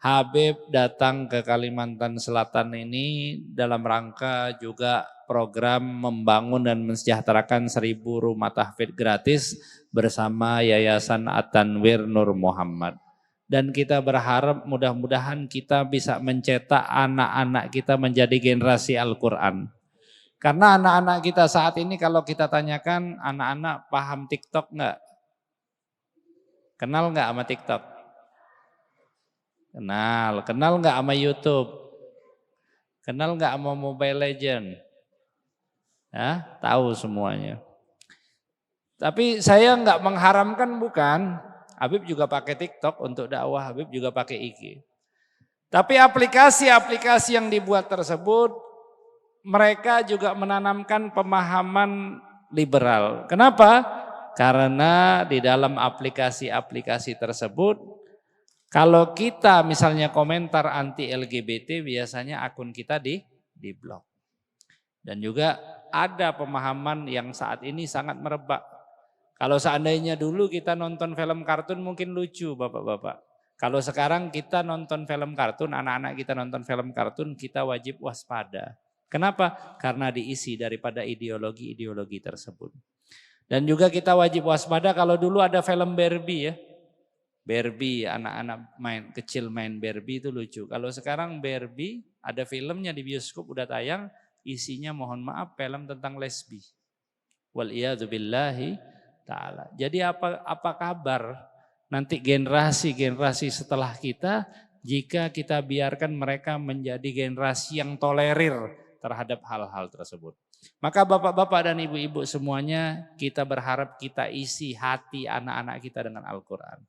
Habib datang ke Kalimantan Selatan ini dalam rangka juga program membangun dan mensejahterakan 1000 rumah tahfidz gratis bersama Yayasan At-Tanwir Nur Muhammad. Dan kita berharap mudah-mudahan kita bisa mencetak anak-anak kita menjadi generasi Al-Quran. Karena anak-anak kita saat ini kalau kita tanyakan, anak-anak paham TikTok enggak? Kenal enggak sama TikTok? Kenal enggak sama YouTube? Kenal enggak sama Mobile Legend? Ya, tahu semuanya. Tapi saya enggak mengharamkan, bukan. Habib juga pakai TikTok untuk dakwah, Habib juga pakai IG. Tapi aplikasi-aplikasi yang dibuat tersebut, mereka juga menanamkan pemahaman liberal. Kenapa? Karena di dalam aplikasi-aplikasi tersebut, kalau kita misalnya komentar anti LGBT, biasanya akun kita di-blok. Dan juga ada pemahaman yang saat ini sangat merebak. Kalau seandainya dulu kita nonton film kartun mungkin lucu bapak-bapak. Kalau sekarang kita nonton film kartun, anak-anak kita nonton film kartun, kita wajib waspada. Kenapa? Karena diisi daripada ideologi-ideologi tersebut. Dan juga kita wajib waspada kalau dulu ada film Barbie ya. Barbie, anak-anak kecil main Barbie itu lucu. Kalau sekarang Barbie ada filmnya di bioskop udah tayang, isinya mohon maaf film tentang lesbi. Waliyadzubillahi ta'ala. Jadi apa kabar nanti generasi-generasi setelah kita jika kita biarkan mereka menjadi generasi yang tolerir terhadap hal-hal tersebut. Maka bapak-bapak dan ibu-ibu semuanya kita berharap kita isi hati anak-anak kita dengan Al-Quran.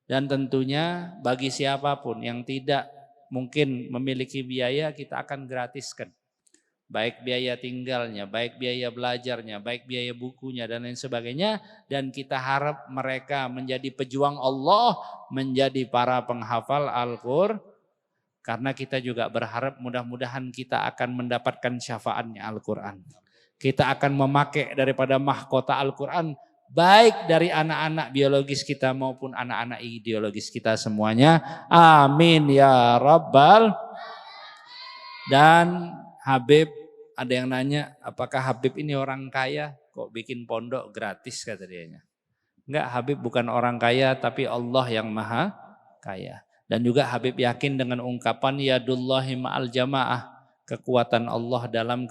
Dan tentunya bagi siapapun yang tidak mungkin memiliki biaya kita akan gratiskan. Baik biaya tinggalnya, baik biaya belajarnya, baik biaya bukunya dan lain sebagainya. Dan kita harap mereka menjadi pejuang Allah, menjadi para penghafal Al-Qur'an. Karena kita juga berharap mudah-mudahan kita akan mendapatkan syafaatnya Al-Qur'an. Kita akan memakai daripada mahkota Al-Qur'an, baik dari anak-anak biologis kita maupun anak-anak ideologis kita semuanya. Amin ya Rabbal. Dan Habib, ada yang nanya, apakah Habib ini orang kaya? Kok bikin pondok gratis kata dianya. Enggak, Habib bukan orang kaya, tapi Allah yang maha kaya. Dan juga Habib yakin dengan ungkapan yadullahi ma'al jamaah, kekuatan Allah dalam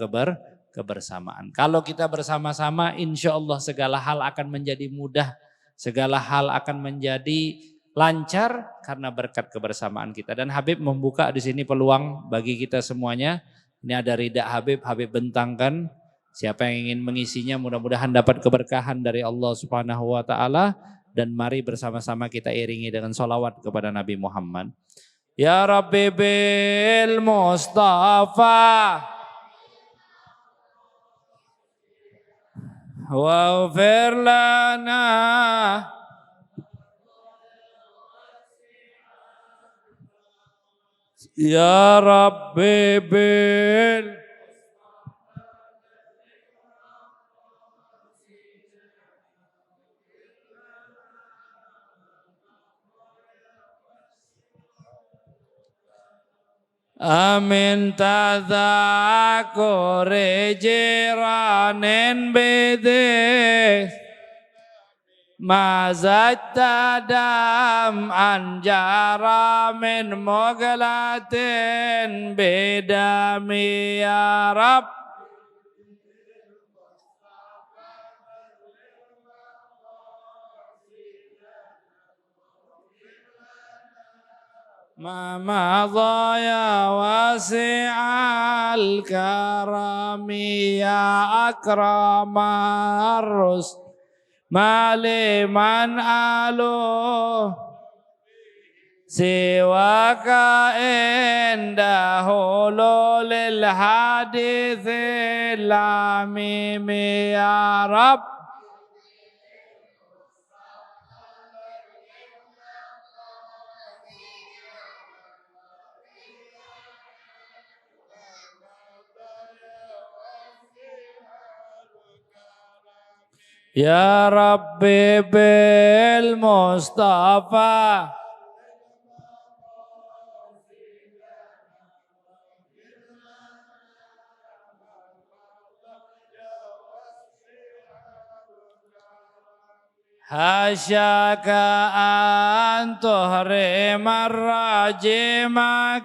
kebersamaan. Kalau kita bersama-sama, insya Allah segala hal akan menjadi mudah, segala hal akan menjadi lancar karena berkat kebersamaan kita. Dan Habib membuka di sini peluang bagi kita semuanya. Ini ada Rida Habib, Habib bentangkan. Siapa yang ingin mengisinya mudah-mudahan dapat keberkahan dari Allah Subhanahu wa Ta'ala. Dan mari bersama-sama kita iringi dengan sholawat kepada Nabi Muhammad. Ya Rabbi bil Mustafa waghfir lana Ya Rabbi bil Amin tadzakuri jiranin bidih Mazajta dam anjara min mughlatin bidami ya Rab Ma madha ya wasi'al karami ya akramar rus maliman alu siwaka indahu lil hadithil amimi ya Rab Ya Rabbi bil Mustafa Hasyaka an tuhrimar rajima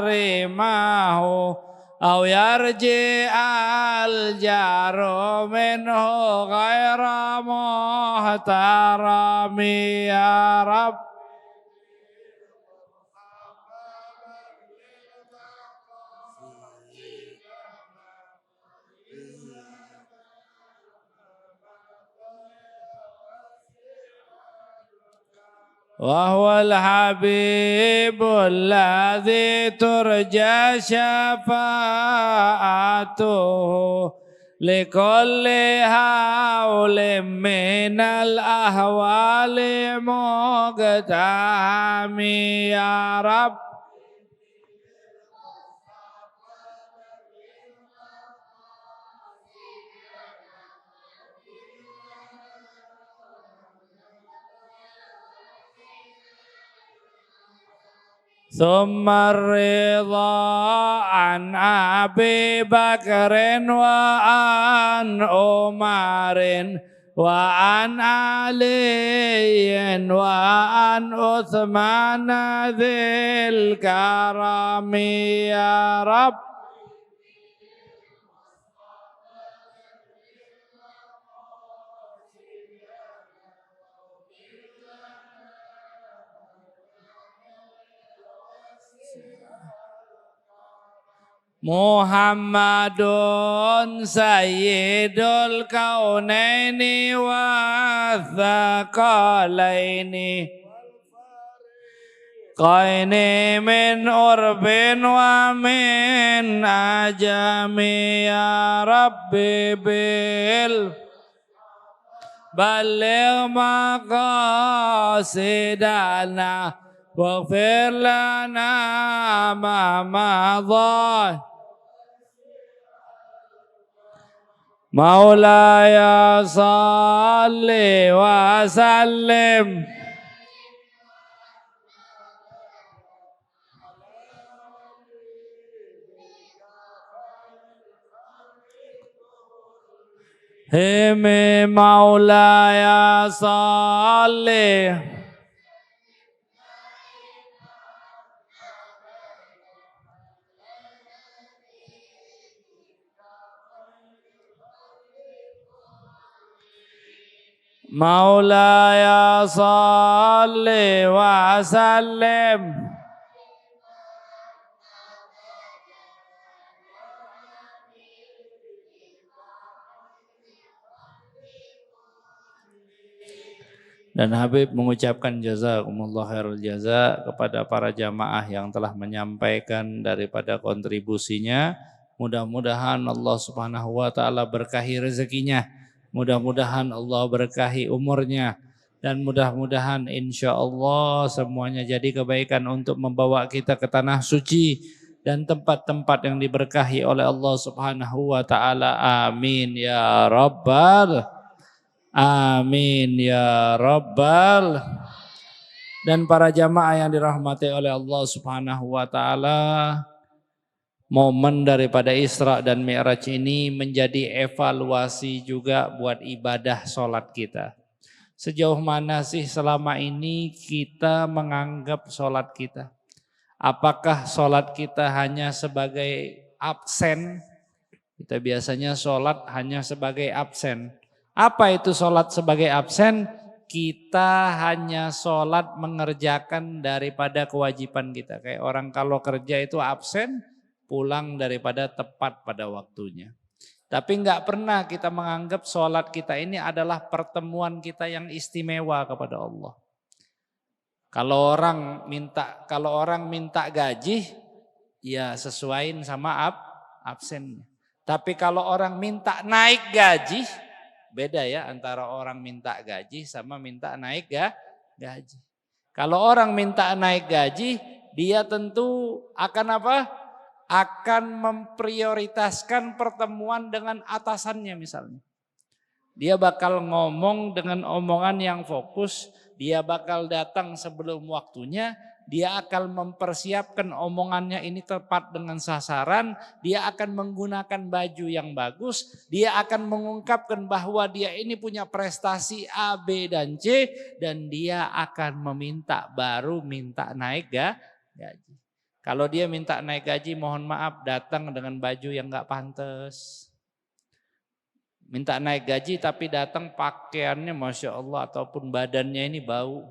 karimahu Au yarji al jaru minhu ghaira muhtarami ya Rabb وهو الحبيب الذي ترجى شفاعته لكل هول من الأهوال مقتحم يا رب ثم الرضا عن أبي بكر وعن عمر وعن علي وعن عثمان ذي الكرم يا رب Muhammadun sayyidul kaunaini wa thaqalaini qaini min urbin wa min ajami ya Rabbi bil baligh maqasidana waghfir lana ma madha Maulaya salli wa sallim Himi Maulaya salli Maulaya salli wa sallim Dan Habib mengucapkan jazakumullah khairul jaza kepada para jamaah yang telah menyampaikan daripada kontribusinya. Mudah-mudahan Allah Subhanahu wa taala berkahi rezekinya. Mudah-mudahan Allah berkahi umurnya. Dan mudah-mudahan insya Allah semuanya jadi kebaikan untuk membawa kita ke tanah suci dan tempat-tempat yang diberkahi oleh Allah Subhanahu wa taala. Amin ya rabbal amin ya rabbal. Dan para jamaah yang dirahmati oleh Allah Subhanahu wa taala, momen daripada Isra dan Mi'raj ini menjadi evaluasi juga buat ibadah sholat kita. Sejauh mana sih selama ini kita menganggap sholat kita? Apakah sholat kita hanya sebagai absen? Kita biasanya sholat hanya sebagai absen. Apa itu sholat sebagai absen? Kita hanya sholat mengerjakan daripada kewajiban kita. Kayak orang kalau kerja itu absen, pulang daripada tepat pada waktunya. Tapi enggak pernah kita menganggap sholat kita ini adalah pertemuan kita yang istimewa kepada Allah. Kalau orang minta gaji, ya sesuaiin sama absennya. Tapi kalau orang minta naik gaji, beda ya antara orang minta gaji sama minta naik gaji. Kalau orang minta naik gaji, dia tentu akan apa? Akan memprioritaskan pertemuan dengan atasannya misalnya. Dia bakal ngomong dengan omongan yang fokus, dia bakal datang sebelum waktunya, dia akan mempersiapkan omongannya ini tepat dengan sasaran, dia akan menggunakan baju yang bagus, dia akan mengungkapkan bahwa dia ini punya prestasi A, B, dan C, dan dia akan minta naik gaji. Kalau dia minta naik gaji, mohon maaf datang dengan baju yang gak pantas. Minta naik gaji tapi datang pakaiannya Masya Allah ataupun badannya ini bau.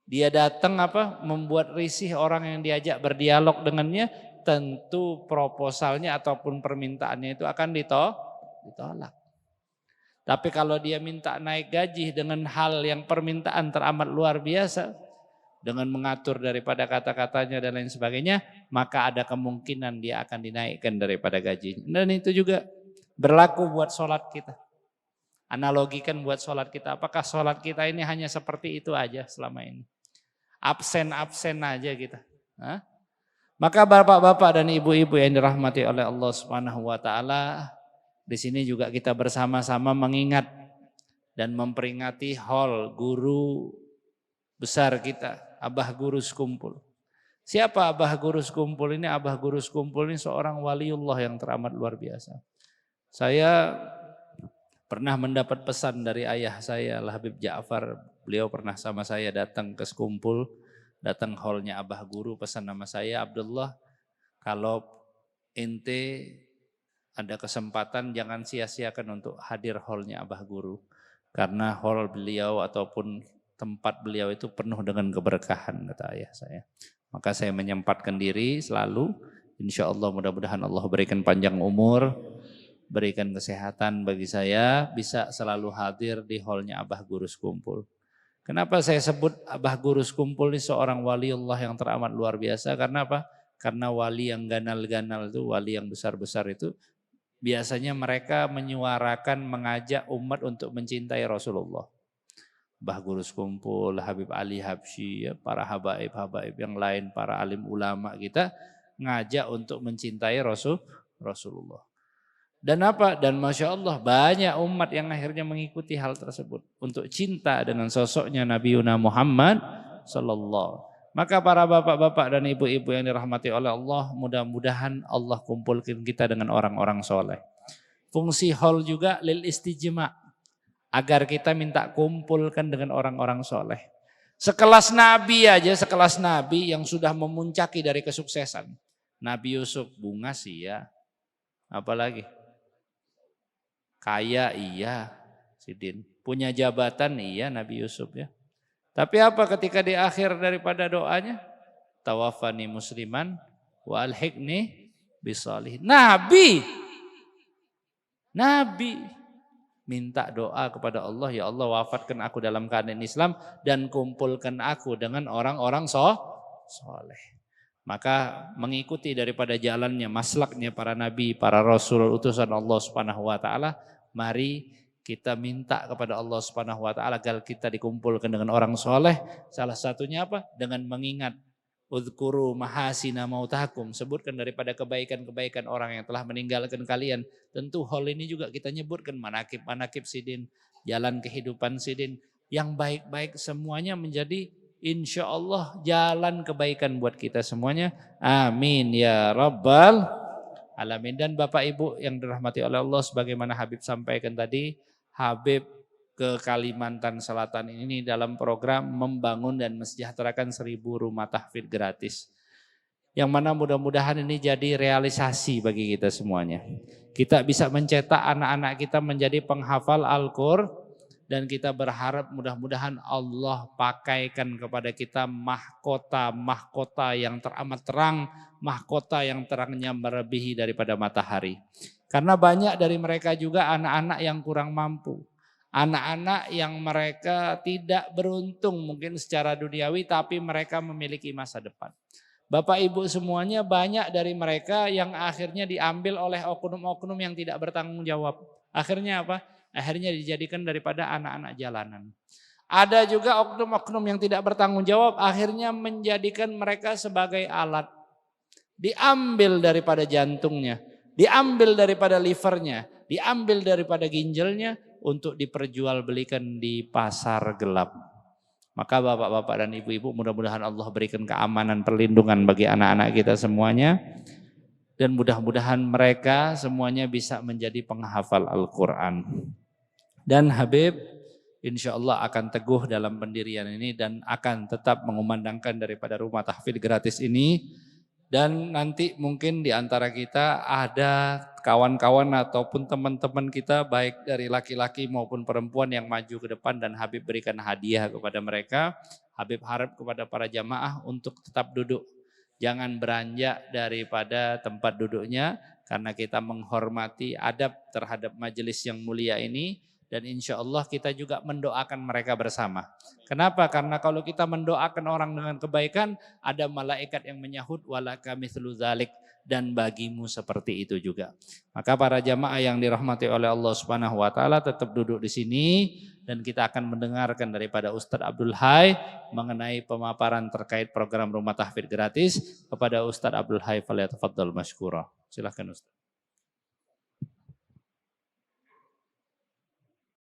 Dia datang membuat risih orang yang diajak berdialog dengannya, tentu proposalnya ataupun permintaannya itu akan ditolak. Tapi kalau dia minta naik gaji dengan hal yang permintaan teramat luar biasa, dengan mengatur daripada kata-katanya dan lain sebagainya, maka ada kemungkinan dia akan dinaikkan daripada gajinya. Dan itu juga berlaku buat sholat kita. Analogikan buat sholat kita, apakah sholat kita ini hanya seperti itu aja selama ini? Absen-absen aja kita. Maka bapak-bapak dan ibu-ibu yang dirahmati oleh Allah Subhanahu wa taala, di sini juga kita bersama-sama mengingat dan memperingati haul guru besar kita, Abah Guru Sekumpul. Siapa Abah Guru Sekumpul ini? Abah Guru Sekumpul ini seorang waliullah yang teramat luar biasa. Saya pernah mendapat pesan dari ayah saya, Habib Ja'far. Beliau pernah sama saya datang ke Sekumpul, datang hallnya Abah Guru, pesan nama saya, Abdullah, kalau ente ada kesempatan jangan sia-siakan untuk hadir hallnya Abah Guru. Karena hall beliau ataupun tempat beliau itu penuh dengan keberkahan, kata ayah saya. Maka saya menyempatkan diri selalu, insya Allah mudah-mudahan Allah berikan panjang umur, berikan kesehatan bagi saya, bisa selalu hadir di hallnya Abah Guru Sekumpul. Kenapa saya sebut Abah Guru Sekumpul ini seorang waliullah yang teramat luar biasa? Karena apa? Karena wali yang ganal-ganal itu, wali yang besar-besar itu, biasanya mereka menyuarakan, mengajak umat untuk mencintai Rasulullah. Abah Guru Sekumpul, Habib Ali Habsyi, para habaib-habaib yang lain, para alim ulama kita, ngajak untuk mencintai Rasulullah. Dan apa? Dan Masya Allah banyak umat yang akhirnya mengikuti hal tersebut. Untuk cinta dengan sosoknya Nabi Muhammad Sallallahu. Maka para bapak-bapak dan ibu-ibu yang dirahmati oleh Allah, mudah-mudahan Allah kumpulkan kita dengan orang-orang soleh. Fungsi hall juga lil istijma'. Agar kita minta kumpulkan dengan orang-orang soleh. Sekelas Nabi aja, sekelas Nabi yang sudah memuncaki dari kesuksesan. Nabi Yusuf, bunga sih ya. Apalagi? Kaya iya, Sidin. Punya jabatan iya Nabi Yusuf ya. Tapi apa ketika di akhir daripada doanya? Tawafani musliman wa alhiqni bisalihin. Nabi. minta doa kepada Allah, ya Allah wafatkan aku dalam keadaan Islam dan kumpulkan aku dengan orang-orang soleh. Maka mengikuti daripada jalannya, maslaknya para nabi, para rasul, utusan Allah Subhanahu wa taala, mari kita minta kepada Allah Subhanahu wa taala agar kita dikumpulkan dengan orang soleh. Salah satunya apa? Dengan mengingat Udhkuru mahasina mautakum, sebutkan daripada kebaikan-kebaikan orang yang telah meninggalkan kalian. Tentu hal ini juga kita nyebutkan manakib-manakib sidin, jalan kehidupan sidin yang baik-baik semuanya menjadi insya Allah jalan kebaikan buat kita semuanya. Amin ya rabbal alamin. Dan Bapak Ibu yang dirahmati oleh Allah, sebagaimana Habib sampaikan tadi, Habib ke Kalimantan Selatan ini dalam program membangun dan mensejahterakan 1000 rumah tahfidz gratis. Yang mana mudah-mudahan ini jadi realisasi bagi kita semuanya. Kita bisa mencetak anak-anak kita menjadi penghafal Al-Qur'an, dan kita berharap mudah-mudahan Allah pakaikan kepada kita mahkota yang teramat terang, mahkota yang terangnya melebihi daripada matahari. Karena banyak dari mereka juga anak-anak yang kurang mampu. Anak-anak yang mereka tidak beruntung mungkin secara duniawi, tapi mereka memiliki masa depan. Bapak Ibu semuanya, banyak dari mereka yang akhirnya diambil oleh oknum-oknum yang tidak bertanggung jawab. Akhirnya apa? Akhirnya dijadikan daripada anak-anak jalanan. Ada juga oknum-oknum yang tidak bertanggung jawab, akhirnya menjadikan mereka sebagai alat. Diambil daripada jantungnya, diambil daripada livernya, diambil daripada ginjalnya, untuk diperjualbelikan di pasar gelap. Maka bapak-bapak dan ibu-ibu, mudah-mudahan Allah berikan keamanan, perlindungan bagi anak-anak kita semuanya. Dan mudah-mudahan mereka semuanya bisa menjadi penghafal Al-Quran. Dan Habib insya Allah akan teguh dalam pendirian ini dan akan tetap mengumandangkan daripada rumah tahfidz gratis ini. Dan nanti mungkin di antara kita ada kawan-kawan ataupun teman-teman kita baik dari laki-laki maupun perempuan yang maju ke depan dan Habib berikan hadiah kepada mereka. Habib harap kepada para jamaah untuk tetap duduk. Jangan beranjak daripada tempat duduknya karena kita menghormati adab terhadap majelis yang mulia ini. Dan insya Allah kita juga mendoakan mereka bersama. Kenapa? Karena kalau kita mendoakan orang dengan kebaikan, ada malaikat yang menyahut walaka mithlu dzalik, dan bagimu seperti itu juga. Maka para jamaah yang dirahmati oleh Allah Subhanahu wa taala tetap duduk di sini dan kita akan mendengarkan daripada Ustadz Abdul Hai mengenai pemaparan terkait program rumah tahfidz gratis. Kepada Ustadz Abdul Hai, falyatafaddal masykura. Silakan Ustadz.